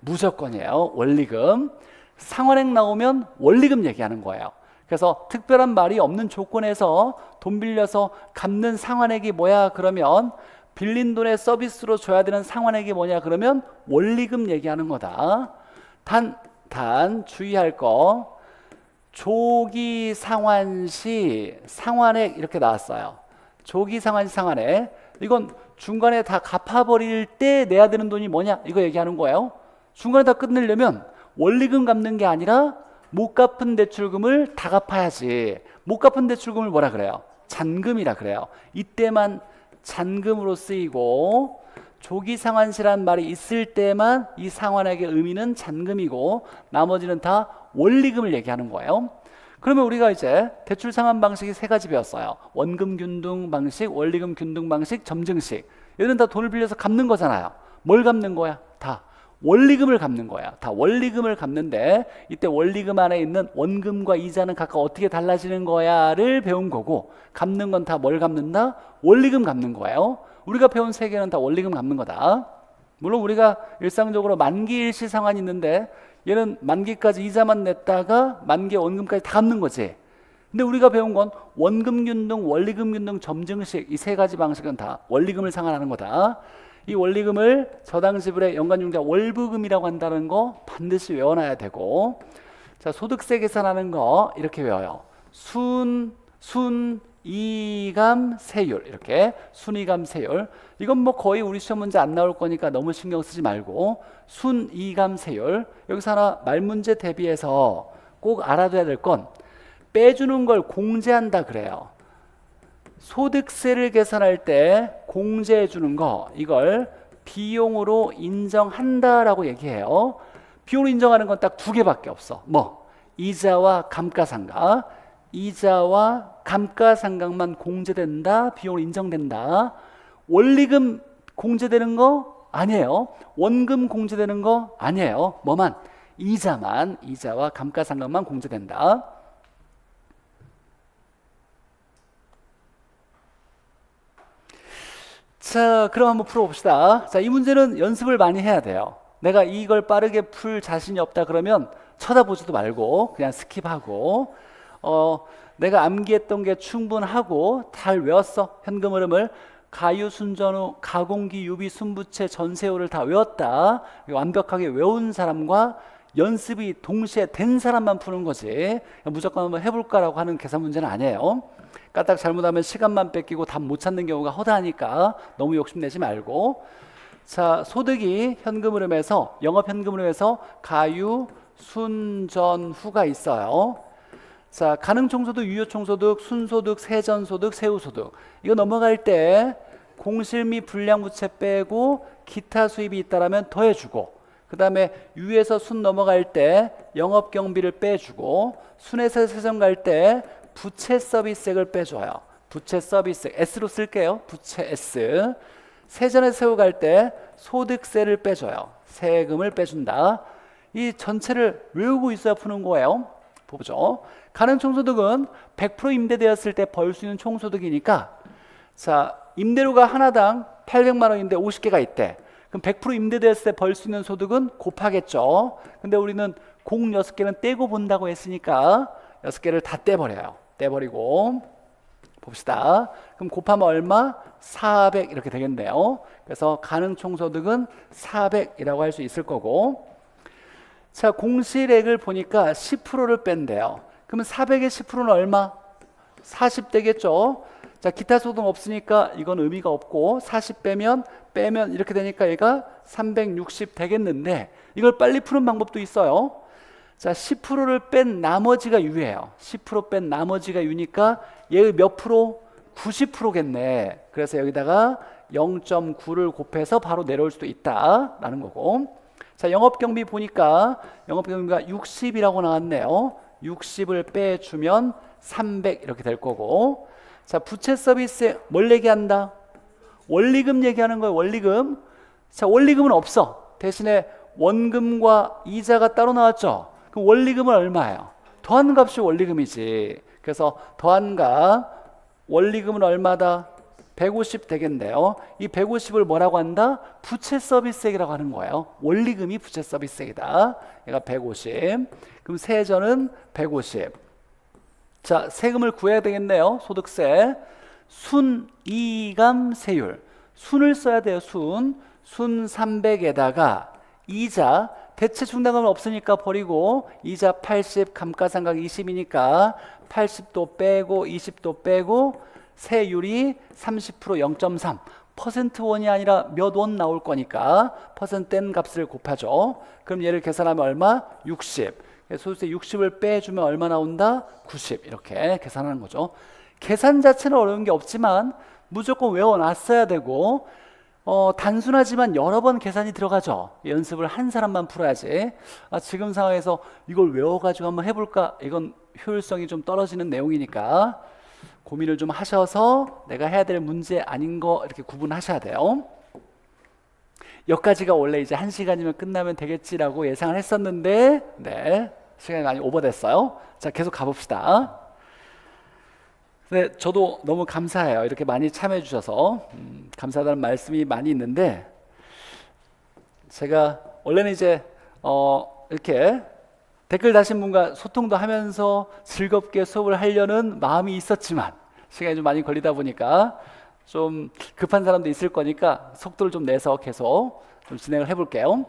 무조건이에요. 원리금. 상환액 나오면 원리금 얘기하는 거예요. 그래서 특별한 말이 없는 조건에서 돈 빌려서 갚는 상환액이 뭐야? 그러면 빌린 돈의 서비스로 줘야 되는 상환액이 뭐냐? 그러면 원리금 얘기하는 거다. 단 주의할 거, 조기 상환 시 상환액 이렇게 나왔어요. 조기 상환 시 상환액, 이건 중간에 다 갚아버릴 때 내야 되는 돈이 뭐냐? 이거 얘기하는 거예요. 중간에 다 끝내려면 원리금 갚는 게 아니라 못 갚은 대출금을 다 갚아야지. 못 갚은 대출금을 뭐라 그래요? 잔금이라 그래요. 이때만 잔금으로 쓰이고, 조기 상환시란 말이 있을 때만 이 상환액의 의미는 잔금이고, 나머지는 다 원리금을 얘기하는 거예요. 그러면 우리가 이제 대출 상환 방식이 세 가지 배웠어요. 원금 균등 방식, 원리금 균등 방식, 점증식. 얘는 다 돈을 빌려서 갚는 거잖아요. 뭘 갚는 거야? 다 원리금을 갚는 거야. 다 원리금을 갚는데, 이때 원리금 안에 있는 원금과 이자는 각각 어떻게 달라지는 거야를 배운 거고, 갚는 건 다 뭘 갚는다? 원리금 갚는 거예요. 우리가 배운 세 개는 다 원리금 갚는 거다. 물론 우리가 일상적으로 만기 일시 상환이 있는데, 얘는 만기까지 이자만 냈다가 만기 원금까지 다 갚는 거지. 근데 우리가 배운 건 원금 균등, 원리금 균등, 점증식, 이 세 가지 방식은 다 원리금을 상환하는 거다. 이 원리금을 저당 지불의 연간융자 월부금이라고 한다는 거 반드시 외워놔야 되고, 자, 소득세 계산하는 거 이렇게 외워요. 이감 세율, 이렇게 순이감 세율. 이건 뭐 거의 우리 시험 문제 안 나올 거니까 너무 신경 쓰지 말고, 순이감 세율. 여기서 하나 말 문제 대비해서 꼭 알아둬야 될 건, 빼주는 걸 공제한다 그래요. 소득세를 계산할 때 공제해 주는 거, 이걸 비용으로 인정한다라고 얘기해요. 비용으로 인정하는 건 딱 두 개밖에 없어. 뭐? 이자와 감가상각. 이자와 감가상각만 공제된다, 비용으로 인정된다. 원리금 공제되는 거 아니에요. 원금 공제되는 거 아니에요. 뭐만? 이자만, 이자와 감가상각만 공제된다. 자, 그럼 한번 풀어봅시다. 자, 이 문제는 연습을 많이 해야 돼요. 내가 이걸 빠르게 풀 자신이 없다 그러면 쳐다보지도 말고 그냥 스킵하고 내가 암기했던 게 충분하고 잘 외웠어. 현금 흐름을 가유, 순전후, 가공기, 유비, 순부채, 전세후를 다 외웠다. 완벽하게 외운 사람과 연습이 동시에 된 사람만 푸는 거지. 무조건 한번 해볼까라고 하는 계산 문제는 아니에요. 까딱 잘못하면 시간만 뺏기고 답 못 찾는 경우가 허다하니까 너무 욕심내지 말고. 자, 소득이 현금 흐름에서, 영업 현금 흐름에서 가유, 순, 전, 후가 있어요. 자, 가능총소득, 유효총소득, 순소득, 세전소득, 세후소득. 이거 넘어갈 때 공실 및 불량부채 빼고 기타 수입이 있다라면 더해주고, 그 다음에 유에서 순 넘어갈 때 영업경비를 빼주고, 순에서 세전 갈 때 부채 서비스액을 빼줘요. 부채 서비스액, S로 쓸게요. 부채 S. 세전에 세후 갈 때 소득세를 빼줘요. 세금을 빼준다. 이 전체를 외우고 있어야 푸는 거예요. 보죠. 가능총소득은 100% 임대되었을 때 벌 수 있는 총소득이니까, 자, 임대료가 하나당 800만 원인데 50개가 있대. 그럼 100% 임대되었을 때 벌 수 있는 소득은 곱하겠죠. 근데 우리는 공 6개는 떼고 본다고 했으니까 6개를 다 떼버려요. 떼버리고 봅시다. 그럼 곱하면 얼마? 400 이렇게 되겠네요. 그래서 가능총소득은 400이라고 할 수 있을 거고, 자, 공실액을 보니까 10%를 뺀대요. 그러면 400의 10%는 얼마? 40 되겠죠. 자, 기타 소득 없으니까 이건 의미가 없고 40 빼면 이렇게 되니까 얘가 360 되겠는데, 이걸 빨리 푸는 방법도 있어요. 자, 10%를 뺀 나머지가 유예요. 10% 뺀 나머지가 유니까 얘의 몇 프로? 90%겠네. 그래서 여기다가 0.9를 곱해서 바로 내려올 수도 있다라는 거고. 자, 영업경비 보니까 영업경비가 60이라고 나왔네요. 60을 빼주면 300 이렇게 될 거고. 자, 부채 서비스 뭘 얘기한다? 원리금 얘기하는 거예요. 원리금. 자, 원리금은 없어. 대신에 원금과 이자가 따로 나왔죠. 그럼 원리금은 얼마예요? 더한 값이 원리금이지. 그래서 더한 값 원리금은 얼마다? 150 되겠네요. 이 150을 뭐라고 한다? 부채 서비스액이라고 하는 거예요. 원리금이 부채 서비스액이다. 얘가 150. 그럼 세전은 150. 자, 세금을 구해야 되겠네요. 소득세. 순이감세율. 순을 써야 돼요. 순 300에다가 이자, 대체 충당금은 없으니까 버리고, 이자 80, 감가상각 20이니까 80도 빼고 20도 빼고, 세율이 30% 0.3. 퍼센트 원이 아니라 몇 원 나올 거니까 퍼센트 뗀 값을 곱하죠. 그럼 얘를 계산하면 얼마? 60. 소득세 60을 빼주면 얼마 나온다? 90. 이렇게 계산하는 거죠. 계산 자체는 어려운 게 없지만 무조건 외워놨어야 되고, 단순하지만 여러 번 계산이 들어가죠. 연습을 한 사람만 풀어야지. 지금 상황에서 이걸 외워가지고 한번 해볼까? 이건 효율성이 좀 떨어지는 내용이니까 고민을 좀 하셔서 내가 해야 될 문제 아닌 거 이렇게 구분하셔야 돼요. 여기까지가 원래 이제 1시간이면 끝나면 되겠지라고 예상을 했었는데, 네, 시간이 많이 오버됐어요. 자, 계속 가봅시다. 네, 저도 너무 감사해요. 이렇게 많이 참여해 주셔서 감사하다는 말씀이 많이 있는데, 제가 원래는 이제 이렇게 댓글 다신 분과 소통도 하면서 즐겁게 수업을 하려는 마음이 있었지만 시간이 좀 많이 걸리다 보니까 좀 급한 사람도 있을 거니까 속도를 좀 내서 계속 좀 진행을 해볼게요.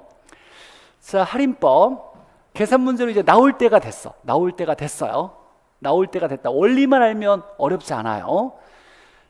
자, 할인법 계산 문제로 이제 나올 때가 됐어. 나올 때가 됐어요. 나올 때가 됐다. 원리만 알면 어렵지 않아요.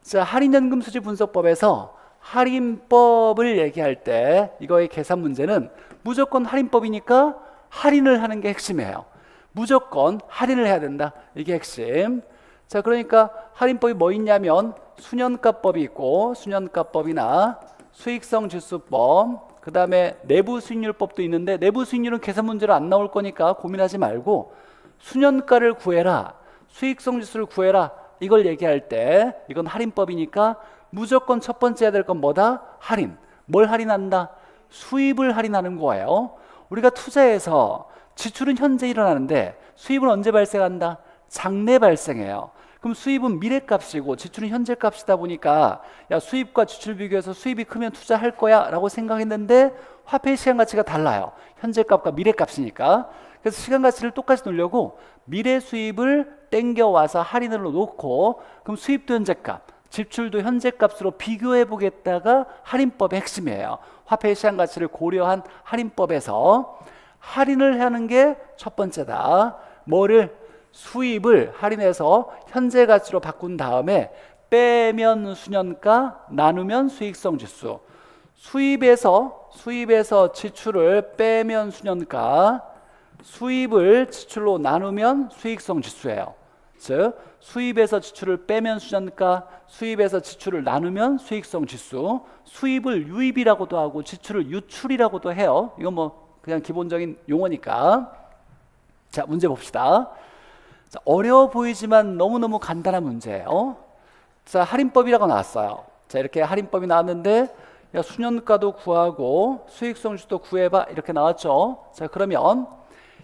자, 할인연금 수지 분석법에서 할인법을 얘기할 때 이거의 계산 문제는 무조건 할인법이니까 할인을 하는 게 핵심이에요. 무조건 할인을 해야 된다. 이게 핵심. 자, 그러니까 할인법이 뭐 있냐면 수년가법이 있고, 수년가법이나 수익성 지수법, 그 다음에 내부 수익률법도 있는데, 내부 수익률은 계산 문제로 안 나올 거니까 고민하지 말고 수년가를 구해라, 수익성 지수를 구해라, 이걸 얘기할 때 이건 할인법이니까 무조건 첫 번째 해야 될 건 뭐다? 할인. 뭘 할인한다? 수입을 할인하는 거예요. 우리가 투자해서 지출은 현재 일어나는데 수입은 언제 발생한다? 장래 발생해요. 그럼 수입은 미래값이고 지출은 현재값이다 보니까, 야, 수입과 지출 비교해서 수입이 크면 투자할 거야 라고 생각했는데 화폐의 시간 가치가 달라요. 현재값과 미래값이니까. 그래서 시간 가치를 똑같이 놓으려고 미래 수입을 땡겨와서 할인을 놓고, 그럼 수입도 현재값, 지출도 현재값으로 비교해 보겠다가 할인법의 핵심이에요. 화폐의 시간 가치를 고려한 할인법에서 할인을 하는 게 첫 번째다. 뭐를? 수입을 할인해서 현재 가치로 바꾼 다음에 빼면 수년가, 나누면 수익성 지수. 수입에서 지출을 빼면 수년가, 수입을 지출로 나누면 수익성 지수예요. 즉 수입에서 지출을 빼면 수년가, 수입에서 지출을 나누면 수익성 지수. 수입을 유입이라고도 하고 지출을 유출이라고도 해요. 이건 뭐 그냥 기본적인 용어니까. 자, 문제 봅시다. 자, 어려워 보이지만 너무너무 간단한 문제예요. 자, 할인법이라고 나왔어요. 자, 이렇게 할인법이 나왔는데, 야, 수년가도 구하고 수익성 지수도 구해봐, 이렇게 나왔죠. 자, 그러면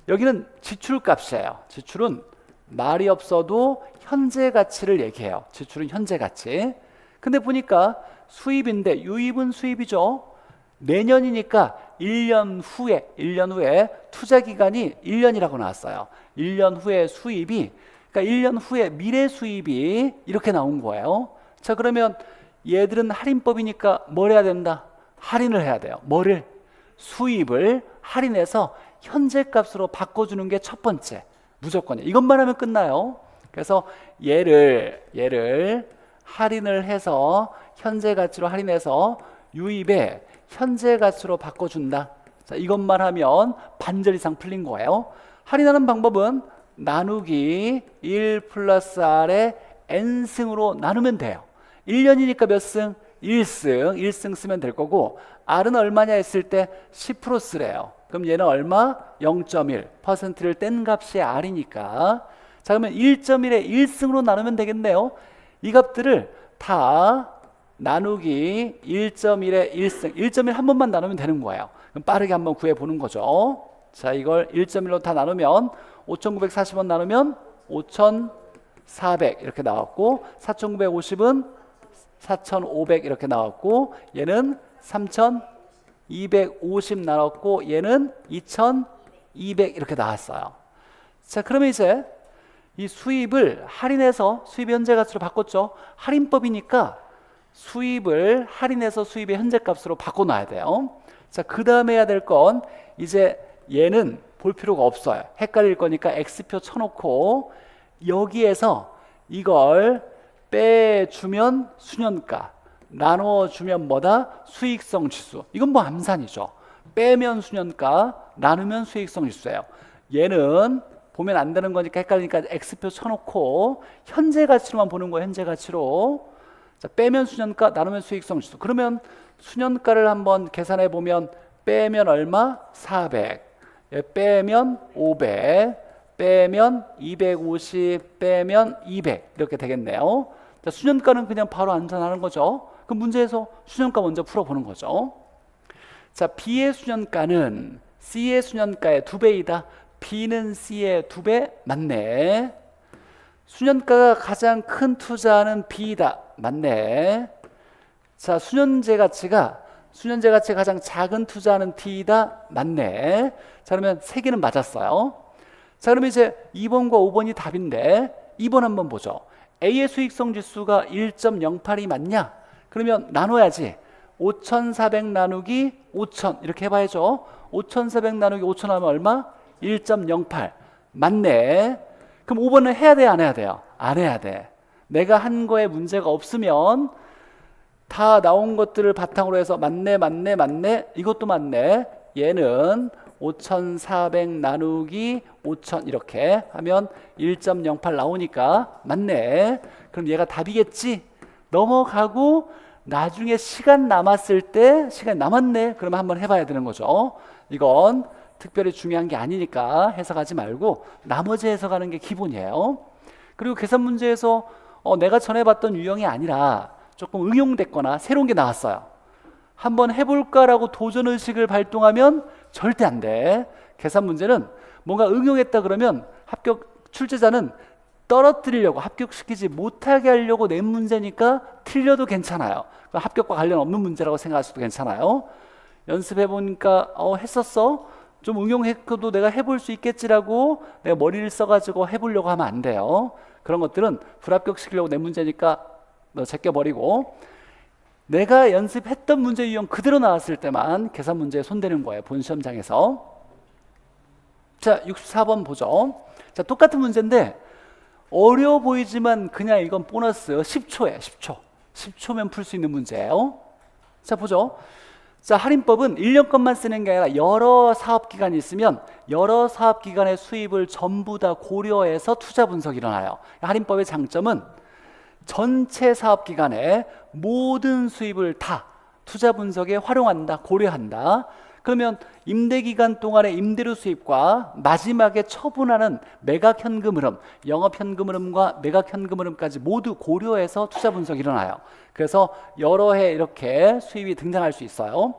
여기는 지출값이에요. 지출은 말이 없어도 현재 가치를 얘기해요. 지출은 현재 가치. 근데 보니까 수입인데 유입은 수입이죠. 내년이니까 1년 후에 투자 기간이 1년이라고 나왔어요. 1년 후에 수입이, 그러니까 1년 후에 미래 수입이 이렇게 나온 거예요. 자, 그러면 얘들은 할인법이니까 뭘 해야 된다? 할인을 해야 돼요. 뭐를? 수입을 할인해서 현재 값으로 바꿔주는 게 첫 번째. 무조건이에요. 이것만 하면 끝나요. 그래서 얘를 할인을 해서 현재 가치로 할인해서 유입에 현재 가치로 바꿔준다. 자, 이것만 하면 반절 이상 풀린 거예요. 할인하는 방법은 나누기 1 플러스 R의 N승으로 나누면 돼요. 1년이니까 몇 승? 1승. 1승 쓰면 될 거고, R은 얼마냐 했을 때 10% 쓰래요. 그럼 얘는 얼마? 0.1%를 뗀 값이 R이니까. 자, 그러면 1.1에 1승으로 나누면 되겠네요. 이 값들을 다 나누기 1.1에 1승, 1.1 한 번만 나누면 되는 거예요. 그럼 빠르게 한번 구해보는 거죠. 자, 이걸 1.1로 다 나누면 5,940원 나누면 5,400 이렇게 나왔고, 4,950은 4,500 이렇게 나왔고, 얘는 3,250 나왔고, 얘는 2,200 이렇게 나왔어요. 자, 그러면 이제 이 수입을 할인해서 수입 현재 가치로 바꿨죠. 할인법이니까 수입을 할인해서 수입의 현재 값으로 바꿔놔야 돼요. 자, 그 다음에 해야 될 건, 이제 얘는 볼 필요가 없어요. 헷갈릴 거니까 X표 쳐놓고 여기에서 이걸 빼주면 수년가, 나눠주면 뭐다? 수익성 지수. 이건 뭐 암산이죠. 빼면 수년가, 나누면 수익성 지수예요. 얘는 보면 안 되는 거니까 헷갈리니까 X표 쳐놓고 현재 가치로만 보는 거예요. 현재 가치로. 자, 빼면 수년가, 나누면 수익성 지수. 그러면 수년가를 한번 계산해 보면 빼면 얼마? 400. 빼면 500. 빼면 250. 빼면 200. 이렇게 되겠네요. 자, 수년가는 그냥 바로 암산하는 거죠. 그럼 문제에서 수년가 먼저 풀어보는 거죠. 자, B의 수년가는 C의 수년가의 2배이다. B는 C의 2배? 맞네. 수년가가 가장 큰 투자는 B다. 맞네. 자, 수년제 가치가 가장 작은 투자는 D다. 맞네. 자, 그러면 세 개는 맞았어요. 자, 그러면 이제 2번과 5번이 답인데 2번 한번 보죠. A의 수익성 지수가 1.08이 맞냐? 그러면 나눠야지. 5,400 나누기 5,000 이렇게 해봐야죠. 5,400 나누기 5,000 하면 얼마? 1.08. 맞네. 그럼 5번은 해야 돼요, 안 해야 돼요? 안 해야 돼. 내가 한 거에 문제가 없으면 다 나온 것들을 바탕으로 해서 맞네. 이것도 맞네. 얘는 5,400 나누기 5,000 이렇게 하면 1.08 나오니까 맞네. 그럼 얘가 답이겠지? 넘어가고 나중에 시간 남았을 때 시간이 남았네. 그러면 한번 해봐야 되는 거죠. 이건 특별히 중요한 게 아니니까 해석하지 말고 나머지 해석하는 게 기본이에요. 그리고 계산 문제에서 내가 전에 봤던 유형이 아니라 조금 응용됐거나 새로운 게 나왔어요. 한번 해볼까라고 도전의식을 발동하면 절대 안 돼. 계산 문제는 뭔가 응용했다 그러면 출제자는 떨어뜨리려고, 합격시키지 못하게 하려고 낸 문제니까 틀려도 괜찮아요. 합격과 관련 없는 문제라고 생각할 수도 괜찮아요. 연습해보니까 했었어? 좀 응용해도 내가 해볼 수 있겠지라고 내가 머리를 써가지고 해보려고 하면 안 돼요. 그런 것들은 불합격시키려고 낸 문제니까 너 제껴버리고, 내가 연습했던 문제 유형 그대로 나왔을 때만 계산 문제에 손대는 거예요, 본 시험장에서. 자, 64번 보죠. 자, 똑같은 문제인데 어려워 보이지만 그냥 이건 보너스 10초에 10초면 풀 수 있는 문제예요. 자, 보죠. 자, 할인법은 1년 것만 쓰는 게 아니라 여러 사업기간이 있으면 여러 사업기간의 수입을 전부 다 고려해서 투자 분석이 일어나요. 할인법의 장점은 전체 사업기간에 모든 수입을 다 투자 분석에 활용한다, 고려한다. 그러면 임대기간 동안의 임대료 수입과 마지막에 처분하는 매각현금 흐름, 영업현금 흐름과 매각현금 흐름까지 모두 고려해서 투자 분석이 일어나요. 그래서 여러 해 이렇게 수입이 등장할 수 있어요.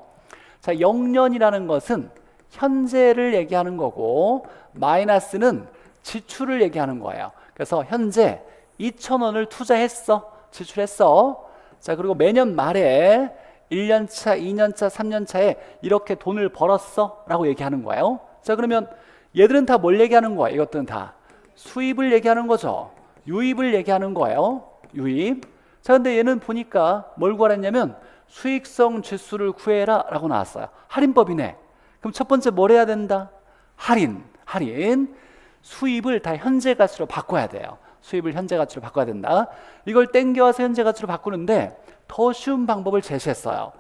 자, 영년이라는 것은 현재를 얘기하는 거고, 마이너스는 지출을 얘기하는 거예요. 그래서 현재 2,000원을 투자했어, 지출했어. 자, 그리고 매년 말에 1년차, 2년차, 3년차에 이렇게 돈을 벌었어 라고 얘기하는 거예요. 자, 그러면 얘들은 다 뭘 얘기하는 거예요? 이것들은 다 수입을 얘기하는 거죠. 유입을 얘기하는 거예요. 유입. 자, 근데 얘는 보니까 뭘 구하랬냐면 수익성 지수를 구해라 라고 나왔어요. 할인법이네. 그럼 첫 번째 뭘 해야 된다? 할인. 수입을 다 현재 가치로 바꿔야 돼요. 수입을 현재 가치로 바꿔야 된다. 이걸 땡겨와서 현재 가치로 바꾸는데 더 쉬운 방법을 제시했어요.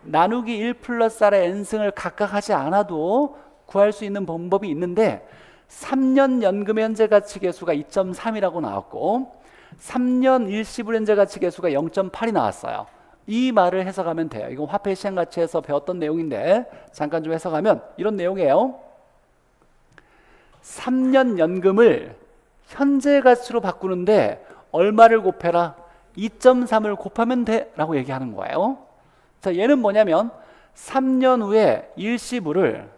나누기 1 플러스 R의 n승을 각각 하지 않아도 구할 수 있는 방법이 있는데, 3년 연금 현재 가치 계수가 2.3이라고 나왔고 3년 일시불 현재 가치 계수가 0.8이 나왔어요. 이 말을 해석하면 돼요. 이건 화폐 시장 가치에서 배웠던 내용인데 잠깐 좀 해석하면 이런 내용이에요. 3년 연금을 현재 가치로 바꾸는데 얼마를 곱해라? 2.3을 곱하면 돼 라고 얘기하는 거예요. 자, 얘는 뭐냐면 3년 후에 일시불을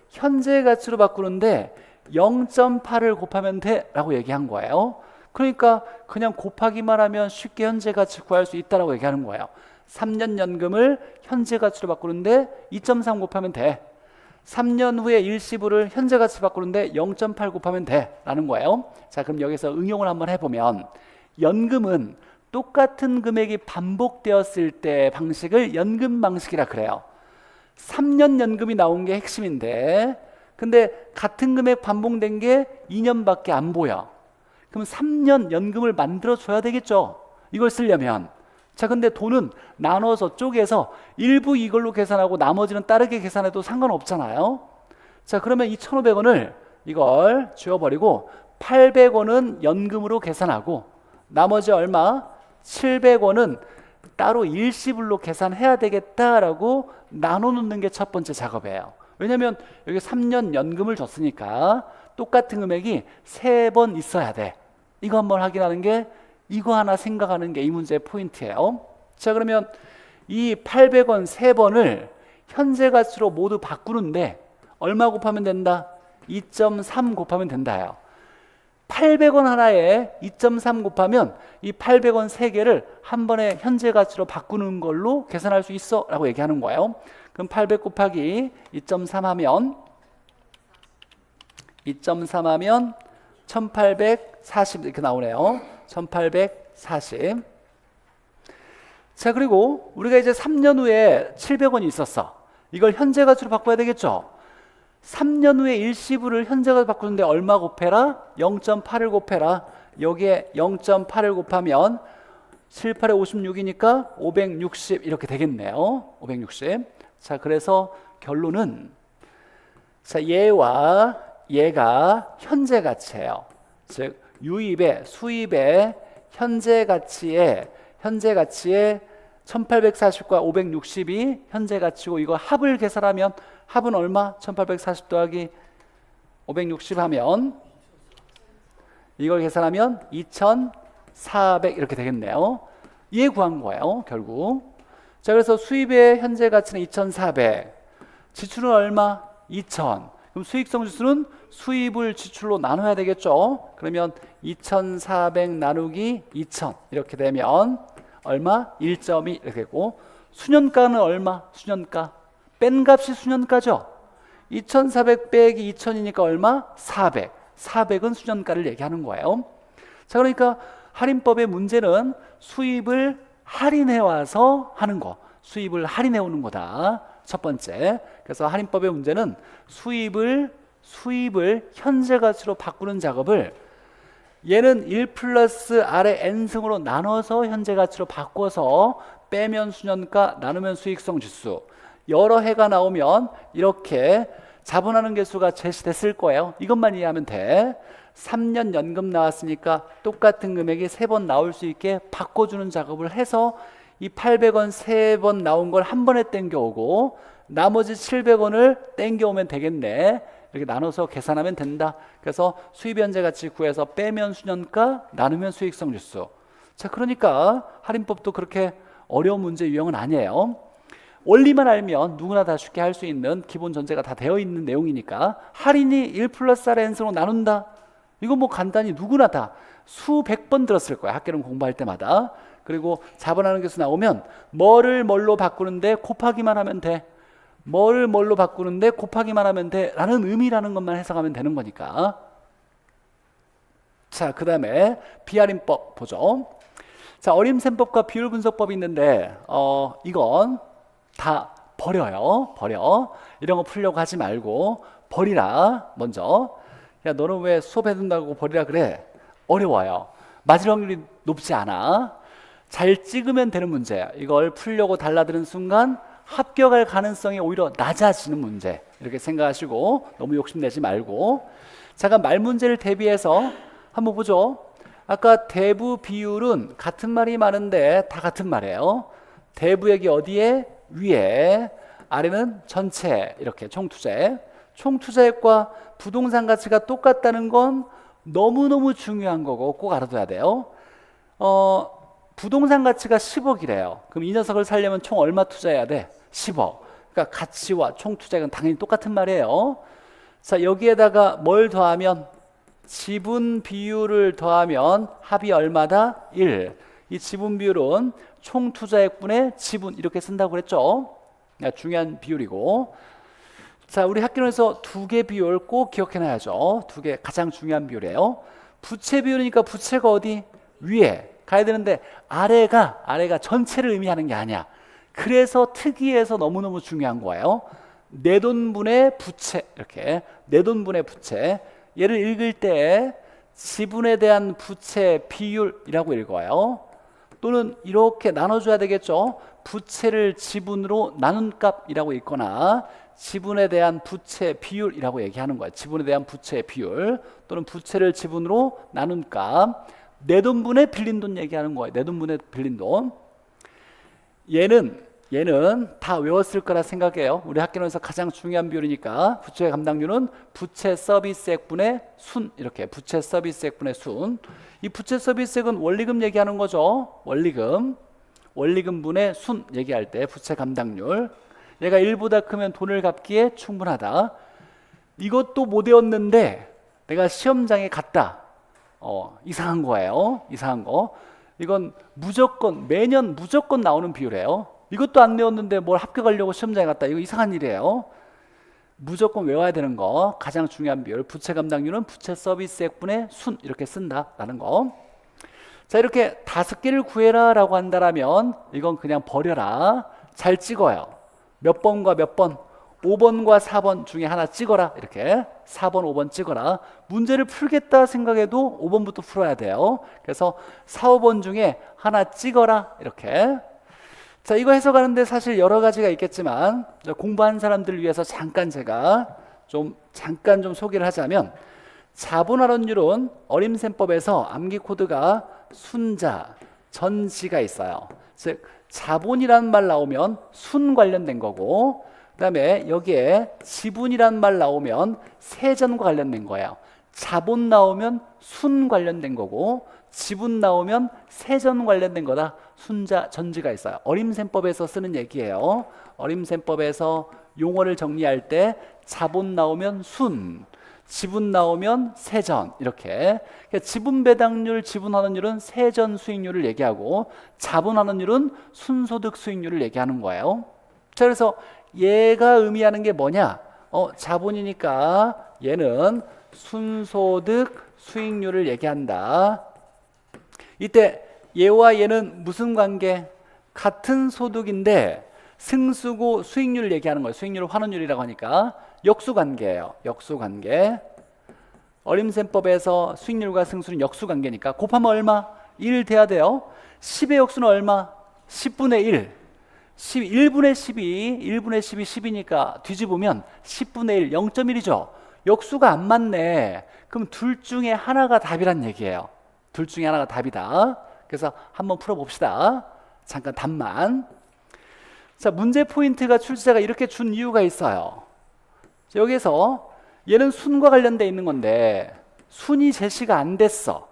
현재 가치로 바꾸는데 0.8을 곱하면 돼 라고 얘기한 거예요. 그러니까 그냥 곱하기만 하면 쉽게 현재 가치 구할 수 있다라고 얘기하는 거예요. 3년 연금을 현재 가치로 바꾸는데 2.3 곱하면 돼. 3년 후에 일시불을 현재 가치 바꾸는데 0.8 곱하면 돼 라는 거예요. 자, 그럼 여기서 응용을 한번 해보면, 연금은 똑같은 금액이 반복되었을 때 방식을 연금 방식이라 그래요. 3년 연금이 나온 게 핵심인데, 근데 같은 금액 반복된 게 2년밖에 안 보여. 그럼 3년 연금을 만들어 줘야 되겠죠, 이걸 쓰려면. 자, 근데 돈은 나눠서 쪼개서 일부 이걸로 계산하고 나머지는 다르게 계산해도 상관없잖아요. 자, 그러면 2,500원을 이걸 지워버리고 800원은 연금으로 계산하고 나머지 얼마? 700원은 따로 일시불로 계산해야 되겠다라고 나눠놓는 게 첫 번째 작업이에요. 왜냐면 여기 3년 연금을 줬으니까 똑같은 금액이 3번 있어야 돼. 이거 한번 확인하는 게, 이거 하나 생각하는 게 이 문제의 포인트예요. 자, 그러면 이 800원 3번을 현재 가치로 모두 바꾸는데 얼마 곱하면 된다? 2.3 곱하면 된다요. 800원 하나에 2.3 곱하면 이 800원 3개를 한 번에 현재 가치로 바꾸는 걸로 계산할 수 있어 라고 얘기하는 거예요. 그럼 800 곱하기 2.3 하면 1840 이렇게 나오네요. 1840. 자, 그리고 우리가 이제 3년 후에 700원이 있었어. 이걸 현재 가치로 바꿔야 되겠죠. 3년 후에 일시불을 현재 가치로 바꾸는데 얼마 곱해라? 0.8을 곱해라. 여기에 0.8을 곱하면 7, 8에 56이니까 560 이렇게 되겠네요. 560. 자, 그래서 결론은, 자, 얘와 얘가 현재 가치예요. 즉 유입의 수입의 현재 가치에 1840과 560이 현재 가치고, 이거 합을 계산하면 합은 얼마? 1840 더하기 560 하면, 이걸 계산하면 2400 이렇게 되겠네요. 얘 구한 거예요, 결국. 자, 그래서 수입의 현재 가치는 2400, 지출은 얼마? 2000. 그럼 수익성 지수는 수입을 지출로 나눠야 되겠죠. 그러면 2400 나누기 2000 이렇게 되면 얼마? 1.2 이렇게 되고, 수년가는 얼마? 수년가. 뺀 값이 수년가죠. 2400 빼기 2000이니까 얼마? 400. 400은 수년가를 얘기하는 거예요. 자, 그러니까 할인법의 문제는 수입을 할인해 와서 하는 거. 수입을 할인해 오는 거다. 첫 번째. 그래서 할인법의 문제는 수입을 현재 가치로 바꾸는 작업을 얘는 1 플러스 R의 N승으로 나눠서 현재 가치로 바꿔서 빼면 수년가, 나누면 수익성 지수. 여러 해가 나오면 이렇게 자본하는 개수가 제시됐을 거예요. 이것만 이해하면 돼. 3년 연금 나왔으니까 똑같은 금액이 3번 나올 수 있게 바꿔주는 작업을 해서 이 800원 3번 나온 걸 한 번에 땡겨오고 나머지 700원을 땡겨오면 되겠네. 이렇게 나눠서 계산하면 된다. 그래서 수입 현재 가치 구해서 빼면 수년가, 나누면 수익성 지수. 자, 그러니까 할인법도 그렇게 어려운 문제 유형은 아니에요. 원리만 알면 누구나 다 쉽게 할 수 있는 기본 전제가 다 되어 있는 내용이니까 할인이 1 플러스 R의 N승으로 나눈다. 이거 뭐 간단히 누구나 다 수백 번 들었을 거야. 학교는 공부할 때마다. 그리고 자본하는 개수 나오면 뭐를 뭘로 바꾸는데 곱하기만 하면 돼. 뭐를 뭘로 바꾸는데 곱하기만 하면 돼 라는 의미라는 것만 해석하면 되는 거니까. 자, 그 다음에 비할인법 보죠. 자, 어림셈법과 비율 분석법이 있는데 이건 다 버려요. 버려. 이런 거 풀려고 하지 말고 버리라. 먼저 야, 너는 왜 수업해 둔다고 버리라 그래? 어려워요. 맞을 확률이 높지 않아. 잘 찍으면 되는 문제야. 이걸 풀려고 달라드는 순간 합격할 가능성이 오히려 낮아지는 문제. 이렇게 생각하시고 너무 욕심내지 말고. 잠깐 말 문제를 대비해서 한번 보죠. 아까 대부 비율은 같은 말이 많은데 다 같은 말이에요. 대부액이 어디에? 위에. 아래는 전체. 이렇게 총투자액. 총투자액과 부동산 가치가 똑같다는 건 너무너무 중요한 거고 꼭 알아둬야 돼요. 부동산 가치가 10억이래요. 그럼 이 녀석을 살려면 총 얼마 투자해야 돼? 10억. 그러니까 가치와 총 투자액은 당연히 똑같은 말이에요. 자, 여기에다가 뭘 더하면 지분 비율을 더하면 합이 얼마다? 1. 이 지분 비율은 총 투자액분의 지분 이렇게 쓴다고 그랬죠. 중요한 비율이고. 자, 우리 학교에서 두 개 비율 꼭 기억해놔야죠. 두 개 가장 중요한 비율이에요. 부채 비율이니까 부채가 어디? 위에 가야 되는데 아래가 전체를 의미하는 게 아니야. 그래서 특이해서 너무너무 중요한 거예요. 내돈분의 부채. 이렇게 내돈분의 부채. 얘를 읽을 때 지분에 대한 부채 비율이라고 읽어요. 또는 이렇게 나눠줘야 되겠죠. 부채를 지분으로 나눈 값이라고 읽거나 지분에 대한 부채 비율이라고 얘기하는 거예요. 지분에 대한 부채 비율 또는 부채를 지분으로 나눈 값. 내돈분의 빌린 돈 얘기하는 거예요. 내돈분의 빌린 돈. 얘는 다 외웠을 거라 생각해요. 우리 학교에서 가장 중요한 비율이니까 부채 감당률은 부채 서비스액분의 순. 이렇게 부채 서비스액분의 순. 이 부채 서비스액은 원리금 얘기하는 거죠. 원리금분의 순 얘기할 때 부채 감당률. 얘가 1보다 크면 돈을 갚기에 충분하다. 이것도 못 외웠는데 내가 시험장에 갔다. 이상한 거예요. 이상한 거. 이건 무조건 매년 무조건 나오는 비율이에요. 이것도 안 외웠는데 뭘 합격하려고 시험장에 갔다. 이거 이상한 일이에요. 무조건 외워야 되는 거. 가장 중요한 비율. 부채 감당률은 부채 서비스액분의 순 이렇게 쓴다라는 거. 자, 이렇게 5개를 구해라 라고 한다면 이건 그냥 버려라. 잘 찍어요. 몇 번과 몇 번? 5번과 4번 중에 하나 찍어라. 이렇게 4번, 5번 찍어라. 문제를 풀겠다 생각해도 5번부터 풀어야 돼요. 그래서 4, 5번 중에 하나 찍어라. 이렇게. 자, 이거 해석하는데 사실 여러 가지가 있겠지만 공부한 사람들을 위해서 잠깐 제가 잠깐 좀 소개를 하자면 자본활원율은 어림셈법에서 암기 코드가 순자, 전지가 있어요. 즉 자본이라는 말 나오면 순 관련된 거고 그 다음에 여기에 지분이란 말 나오면 세전과 관련된 거예요. 자본 나오면 순 관련된 거고 지분 나오면 세전 관련된 거다. 순자, 전지가 있어요. 어림셈법에서 쓰는 얘기예요. 어림셈법에서 용어를 정리할 때 자본 나오면 순, 지분 나오면 세전 이렇게. 그러니까 지분 배당률, 지분 환원율은 세전 수익률을 얘기하고 자본 환원율은 순소득 수익률을 얘기하는 거예요. 자, 그래서 얘가 의미하는 게 뭐냐? 자본이니까 얘는 순소득 수익률을 얘기한다. 이때 얘와 얘는 무슨 관계? 같은 소득인데 승수고 수익률을 얘기하는 거예요. 수익률을 환원율이라고 하니까 역수관계예요. 역수관계. 어림셈법에서 수익률과 승수는 역수관계니까 곱하면 얼마? 1 돼야 돼요. 10의 역수는 얼마? 10분의 1. 1분의 12, 1분의 10이 10이니까 뒤집으면 10분의 1, 0.1이죠. 역수가 안 맞네. 그럼 둘 중에 하나가 답이란 얘기예요. 둘 중에 하나가 답이다. 그래서 한번 풀어봅시다. 잠깐 답만. 자, 문제 포인트가 출제자가 이렇게 준 이유가 있어요. 자, 여기서 얘는 순과 관련돼 있는 건데 순이 제시가 안 됐어.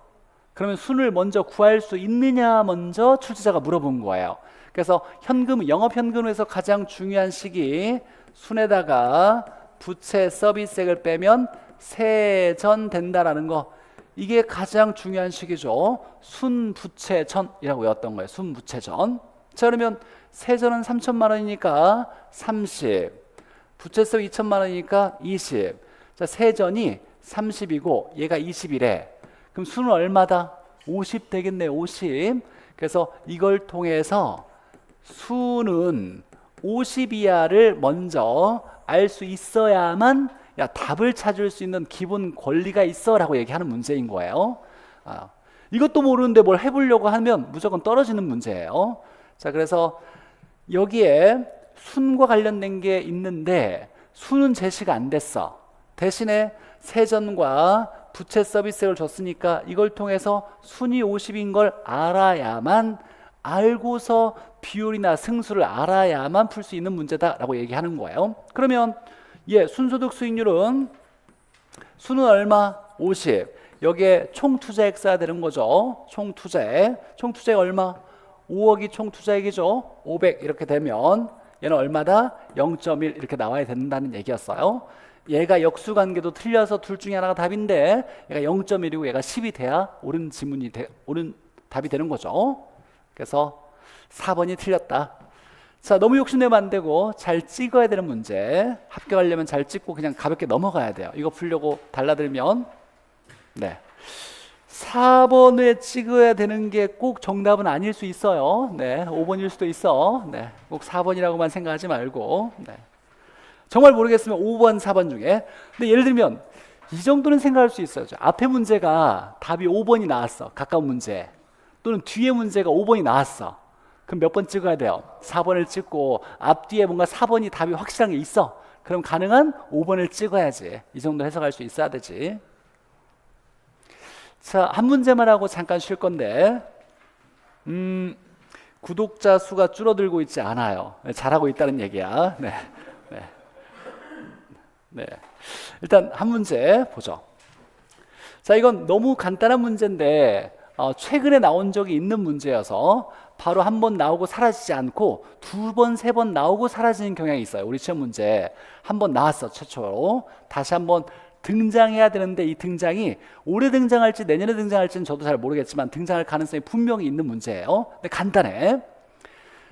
그러면 순을 먼저 구할 수 있느냐 먼저 출제자가 물어본 거예요. 그래서 현금, 영업현금에서 가장 중요한 식이 순에다가 부채 서비스액을 빼면 세전 된다라는 거. 이게 가장 중요한 식이죠. 순부채전이라고 외웠던 거예요. 순부채전. 자, 그러면 세전은 3천만 원이니까 30, 부채성 2천만 원이니까 20. 자, 세전이 30이고 얘가 20이래. 그럼 수는 얼마다? 50 되겠네. 50. 그래서 이걸 통해서 수는 50 이하를 먼저 알 수 있어야만 야, 답을 찾을 수 있는 기본 권리가 있어 라고 얘기하는 문제인 거예요. 이것도 모르는데 뭘 해보려고 하면 무조건 떨어지는 문제예요. 자, 그래서 여기에 순과 관련된 게 있는데 순은 제시가 안 됐어. 대신에 세전과 부채 서비스를 줬으니까 이걸 통해서 순이 50인 걸 알아야만, 알고서 비율이나 승수를 알아야만 풀 수 있는 문제다라고 얘기하는 거예요. 그러면 순소득 수익률은 수는 얼마? 50. 여기에 총 투자액 써야 되는 거죠. 총 투자액. 총 투자액 얼마? 5억이 총 투자액이죠. 500 이렇게 되면 얘는 얼마다? 0.1 이렇게 나와야 된다는 얘기였어요. 얘가 역수관계도 틀려서 둘 중에 하나가 답인데 얘가 0.1이고 얘가 10이 돼야 옳은 답이 되는 거죠. 그래서 4번이 틀렸다. 자, 너무 욕심내면 안 되고 잘 찍어야 되는 문제. 합격하려면 잘 찍고 그냥 가볍게 넘어가야 돼요. 이거 풀려고 달라들면 4번에 찍어야 되는 게 꼭 정답은 아닐 수 있어요. 5번일 수도 있어. 꼭 4번이라고만 생각하지 말고. 정말 모르겠으면 5번, 4번 중에. 근데 예를 들면 이 정도는 생각할 수 있어요. 앞에 문제가 답이 5번이 나왔어. 가까운 문제. 또는 뒤에 문제가 5번이 나왔어. 그럼 몇 번 찍어야 돼요? 4번을 찍고 앞뒤에 뭔가 4번이 답이 확실한 게 있어. 그럼 가능한 5번을 찍어야지. 이 정도 해석할 수 있어야 되지. 자, 한 문제만 하고 잠깐 쉴 건데 구독자 수가 줄어들고 있지 않아요. 잘하고 있다는 얘기야. 일단 한 문제 보죠. 자, 이건 너무 간단한 문제인데 최근에 나온 적이 있는 문제여서 바로 한 번 나오고 사라지지 않고 2번, 3번 나오고 사라지는 경향이 있어요. 우리 시험 문제 한 번 나왔어. 최초로 다시 한번 등장해야 되는데 이 등장이 올해 등장할지 내년에 등장할지는 저도 잘 모르겠지만 등장할 가능성이 분명히 있는 문제예요. 근데 간단해.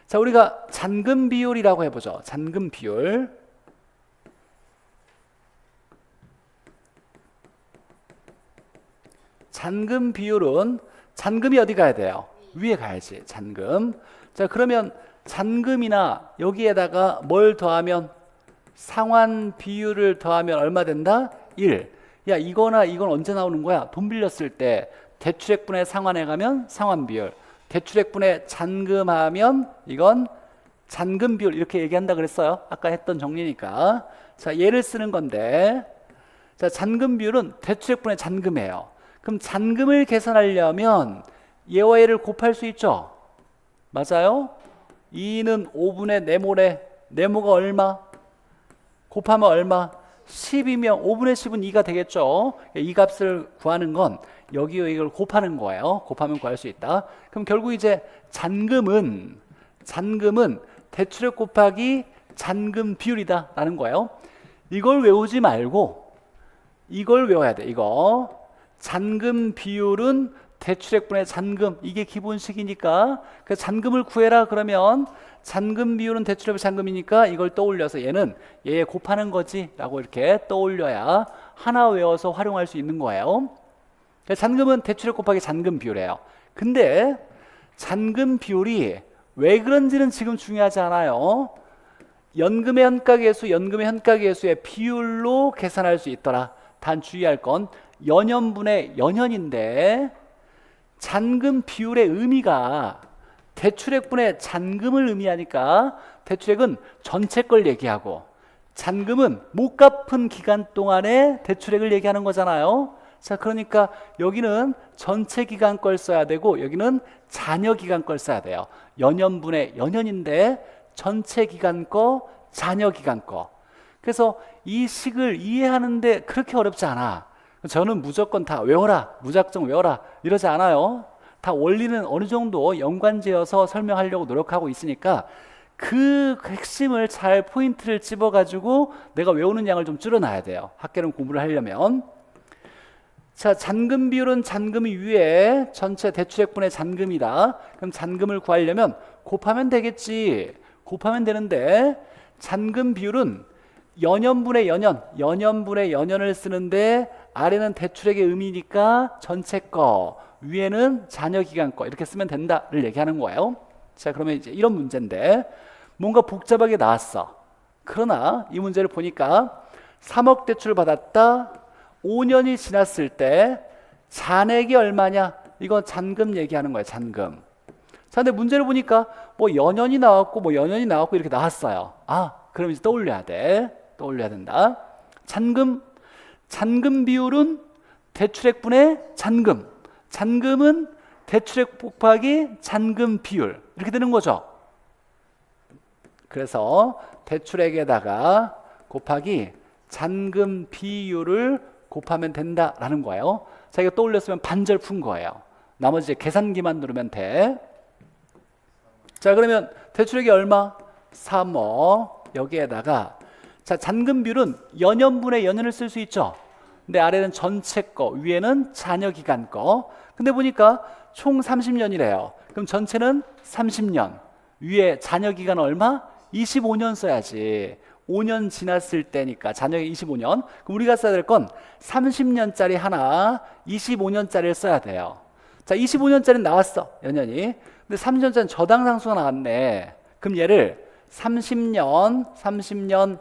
자, 우리가 잔금 비율이라고 해보죠. 잔금 비율. 잔금 비율은 잔금이 어디 가야 돼요? 위에 가야지. 잔금. 자, 그러면 잔금이나 여기에다가 뭘 더하면 상환 비율을 더하면 얼마 된다? 1. 야, 이거나 이건 언제 나오는 거야? 돈 빌렸을 때 대출액분의 상환액 하면 상환 비율, 대출액분의 잔금하면 이건 잔금 비율 이렇게 얘기한다 그랬어요. 아까 했던 정리니까. 자, 얘를 쓰는 건데 자, 잔금 비율은 대출액분의 잔금이에요. 그럼 잔금을 계산하려면 얘와 얘를 곱할 수 있죠? 맞아요? 2는 5분의 네모래. 네모가 얼마? 곱하면 얼마? 10이면 5분의 10은 2가 되겠죠? 이 값을 구하는 건 여기와 이걸 곱하는 거예요. 곱하면 구할 수 있다. 그럼 결국 이제 잔금은 대출액 곱하기 잔금 비율이다 라는 거예요. 이걸 외우지 말고 이걸 외워야 돼. 이거 잔금 비율은 대출액분의 잔금, 이게 기본식이니까 그 잔금을 구해라 그러면 잔금 비율은 대출액분의 잔금이니까 이걸 떠올려서 얘는 얘 곱하는 거지 라고 이렇게 떠올려야 하나 외워서 활용할 수 있는 거예요. 잔금은 대출액 곱하기 잔금 비율이에요. 근데 잔금 비율이 왜 그런지는 지금 중요하지 않아요. 연금의 현가계수, 연금의 현가계수의 비율로 계산할 수 있더라. 단 주의할 건 연년분의 연년인데 잔금 비율의 의미가 대출액분의 잔금을 의미하니까 대출액은 전체 걸 얘기하고 잔금은 못 갚은 기간 동안의 대출액을 얘기하는 거잖아요. 자, 그러니까 여기는 전체 기간 걸 써야 되고 여기는 잔여 기간 걸 써야 돼요. 연년분의 연년인데 전체 기간 거, 잔여 기간 거. 그래서 이 식을 이해하는데 그렇게 어렵지 않아. 저는 무조건 다 외워라, 무작정 외워라 이러지 않아요. 다 원리는 어느 정도 연관지어서 설명하려고 노력하고 있으니까 그 핵심을 잘 포인트를 집어가지고 내가 외우는 양을 좀 줄여놔야 돼요. 학계론 공부를 하려면. 자, 잔금 비율은 잔금이 위에 전체 대출액분의 잔금이다. 그럼 잔금을 구하려면 곱하면 되겠지. 곱하면 되는데 잔금 비율은 연년분의 연년, 연년분의 연년을 쓰는데 아래는 대출액의 의미니까 전체 거, 위에는 잔여 기간 거 이렇게 쓰면 된다를 얘기하는 거예요. 자, 그러면 이제 이런 문제인데 뭔가 복잡하게 나왔어. 그러나 이 문제를 보니까 3억 대출을 받았다. 5년이 지났을 때 잔액이 얼마냐? 이건 잔금 얘기하는 거예요. 잔금. 자, 근데 문제를 보니까 뭐 연년이 나왔고 뭐 연년이 나왔고 이렇게 나왔어요. 아, 그럼 이제 떠올려야 돼. 떠올려야 된다. 잔금, 잔금 비율은 대출액분의 잔금. 잔금은 대출액 곱하기 잔금 비율 이렇게 되는 거죠. 그래서 대출액에다가 곱하기 잔금 비율을 곱하면 된다라는 거예요. 자, 이거 떠올렸으면 반절 푼 거예요. 나머지 계산기만 누르면 돼. 자, 그러면 대출액이 얼마? 3억. 여기에다가 자, 잔금 비율은 연년분의 연년을 쓸 수 있죠. 근데 아래는 전체 거, 위에는 잔여 기간 거. 근데 보니까 총 30년이래요. 그럼 전체는 30년. 위에 잔여 기간 얼마? 25년 써야지. 5년 지났을 때니까 잔여가 25년. 그럼 우리가 써야 될 건 30년짜리 하나, 25년짜리를 써야 돼요. 자, 25년짜리는 나왔어. 연년이. 근데 30년짜리는 저당상수가 나왔네. 그럼 얘를 30년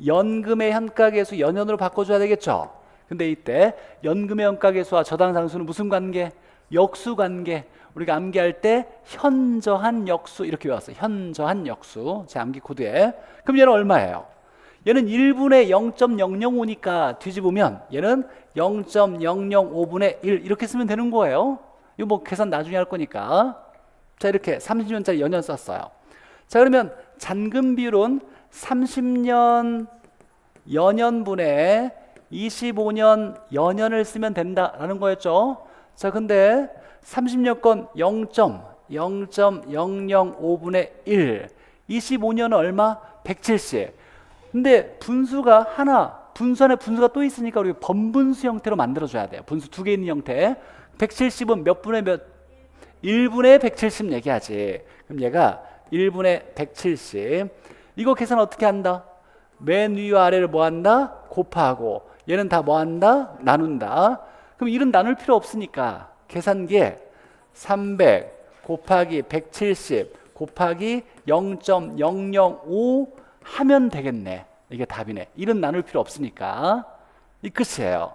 연금의 현가계수 연년으로 바꿔줘야 되겠죠. 근데 이때 연금의 현가계수와 저당상수는 무슨 관계? 역수관계. 우리가 암기할 때 현저한 역수 이렇게 외웠어요. 현저한 역수. 제 암기 코드에. 그럼 얘는 얼마예요? 얘는 1분의 0.005니까 뒤집으면 얘는 0.005분의 1 이렇게 쓰면 되는 거예요. 이거 뭐 계산 나중에 할 거니까. 자, 이렇게 30년짜리 연년 썼어요. 자, 그러면 잔금 비율은 30년 연년분의 25년 연년을 쓰면 된다라는 거였죠. 자, 근데 30년 건 0.005분의 1, 25년은 얼마? 170. 근데 분수가 하나, 분수 안에 분수가 또 있으니까 우리 번분수 형태로 만들어줘야 돼요. 분수 두 개 있는 형태. 170은 몇 분의 몇? 1분의 170 얘기하지. 그럼 얘가 1분의 170. 이거 계산 어떻게 한다? 맨 위와 아래를 뭐 한다? 곱하고. 얘는 다 뭐 한다? 나눈다. 그럼 1은 나눌 필요 없으니까 계산기에 300 곱하기 170 곱하기 0.005 하면 되겠네. 이게 답이네. 1은 나눌 필요 없으니까. 이 끝이에요.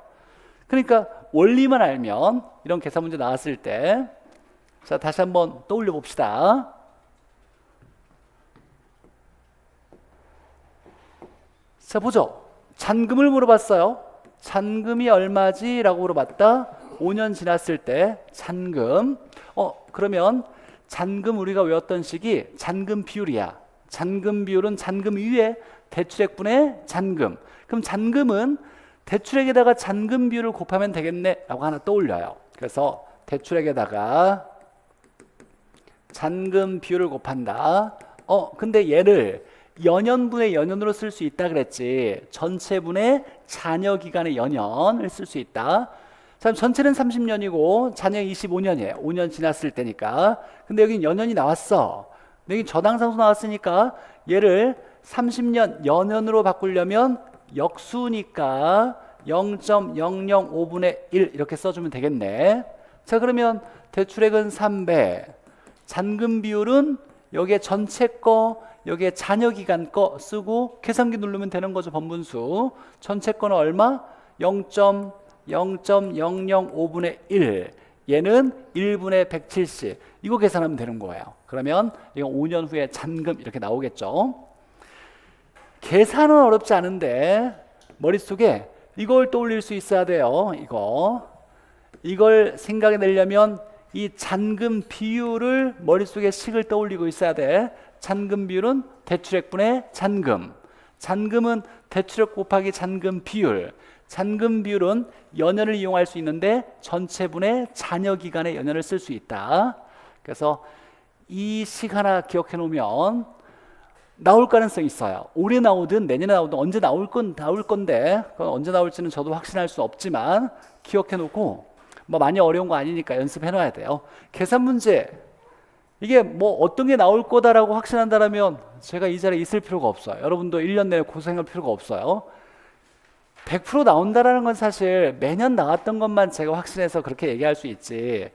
그러니까 원리만 알면 이런 계산 문제 나왔을 때, 자, 다시 한번 떠올려 봅시다. 자, 보죠. 잔금을 물어봤어요. 잔금이 얼마지? 라고 물어봤다. 5년 지났을 때 잔금. 그러면 잔금 우리가 외웠던 식이 잔금 비율이야. 잔금 비율은 잔금 위에 대출액분의 잔금. 그럼 잔금은 대출액에다가 잔금 비율을 곱하면 되겠네 라고 하나 떠올려요. 그래서 대출액에다가 잔금 비율을 곱한다. 근데 얘를 연연분의 연연으로 쓸 수 있다 그랬지. 전체분의 잔여기간의 연연을 쓸 수 있다. 자, 전체는 30년이고 잔여는 25년이에요. 5년 지났을 때니까. 근데 여긴 연연이 나왔어. 근데 여긴 저당상수 나왔으니까 얘를 30년 연연으로 바꾸려면 역수니까 0.005분의 1 이렇게 써주면 되겠네. 자, 그러면 대출액은 3배, 잔금 비율은 여기에 전체 거, 여기에 잔여기간 거 쓰고 계산기 누르면 되는 거죠. 번분수 전체 거는 얼마? 0.005분의 1, 얘는 1분의 170. 이거 계산하면 되는 거예요. 그러면 이건 5년 후에 잔금 이렇게 나오겠죠. 계산은 어렵지 않은데 머릿속에 이걸 떠올릴 수 있어야 돼요. 이걸 생각해 내려면 이 잔금 비율을 머릿속에 식을 떠올리고 있어야 돼. 잔금 비율은 대출액분의 잔금. 잔금은 대출액 곱하기 잔금 비율. 잔금 비율은 연연을 이용할 수 있는데 전체분의 잔여기간의 연연을 쓸 수 있다. 그래서 이 식 하나 기억해 놓으면 나올 가능성이 있어요. 올해 나오든 내년에 나오든 언제 나올 건데 그건 언제 나올지는 저도 확신할 수 없지만 기억해 놓고 뭐 많이 어려운 거 아니니까 연습해 놔야 돼요. 계산 문제 이게 뭐 어떤 게 나올 거다라고 확신한다면 제가 이 자리에 있을 필요가 없어요. 여러분도 1년 내내 고생할 필요가 없어요. 100% 나온다라는 건 사실 매년 나왔던 것만 제가 확신해서 그렇게 얘기할 수 있지,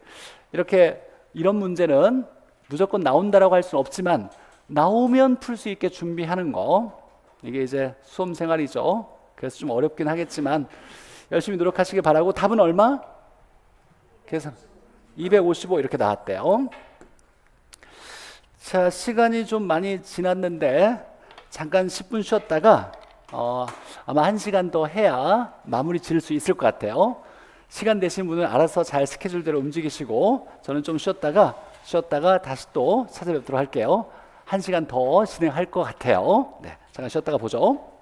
이렇게 이런 문제는 무조건 나온다라고 할 수는 없지만 나오면 풀 수 있게 준비하는 거, 이게 이제 수험 생활이죠. 그래서 좀 어렵긴 하겠지만 열심히 노력하시길 바라고. 답은 얼마? 계산 255 이렇게 나왔대요. 자, 시간이 좀 많이 지났는데 잠깐 10분 쉬었다가 아마 1시간 더 해야 마무리 지을 수 있을 것 같아요. 시간 되신 분은 알아서 잘 스케줄대로 움직이시고 저는 좀 쉬었다가 다시 또 찾아뵙도록 할게요. 1시간 더 진행할 것 같아요. 네, 잠깐 쉬었다가 보죠.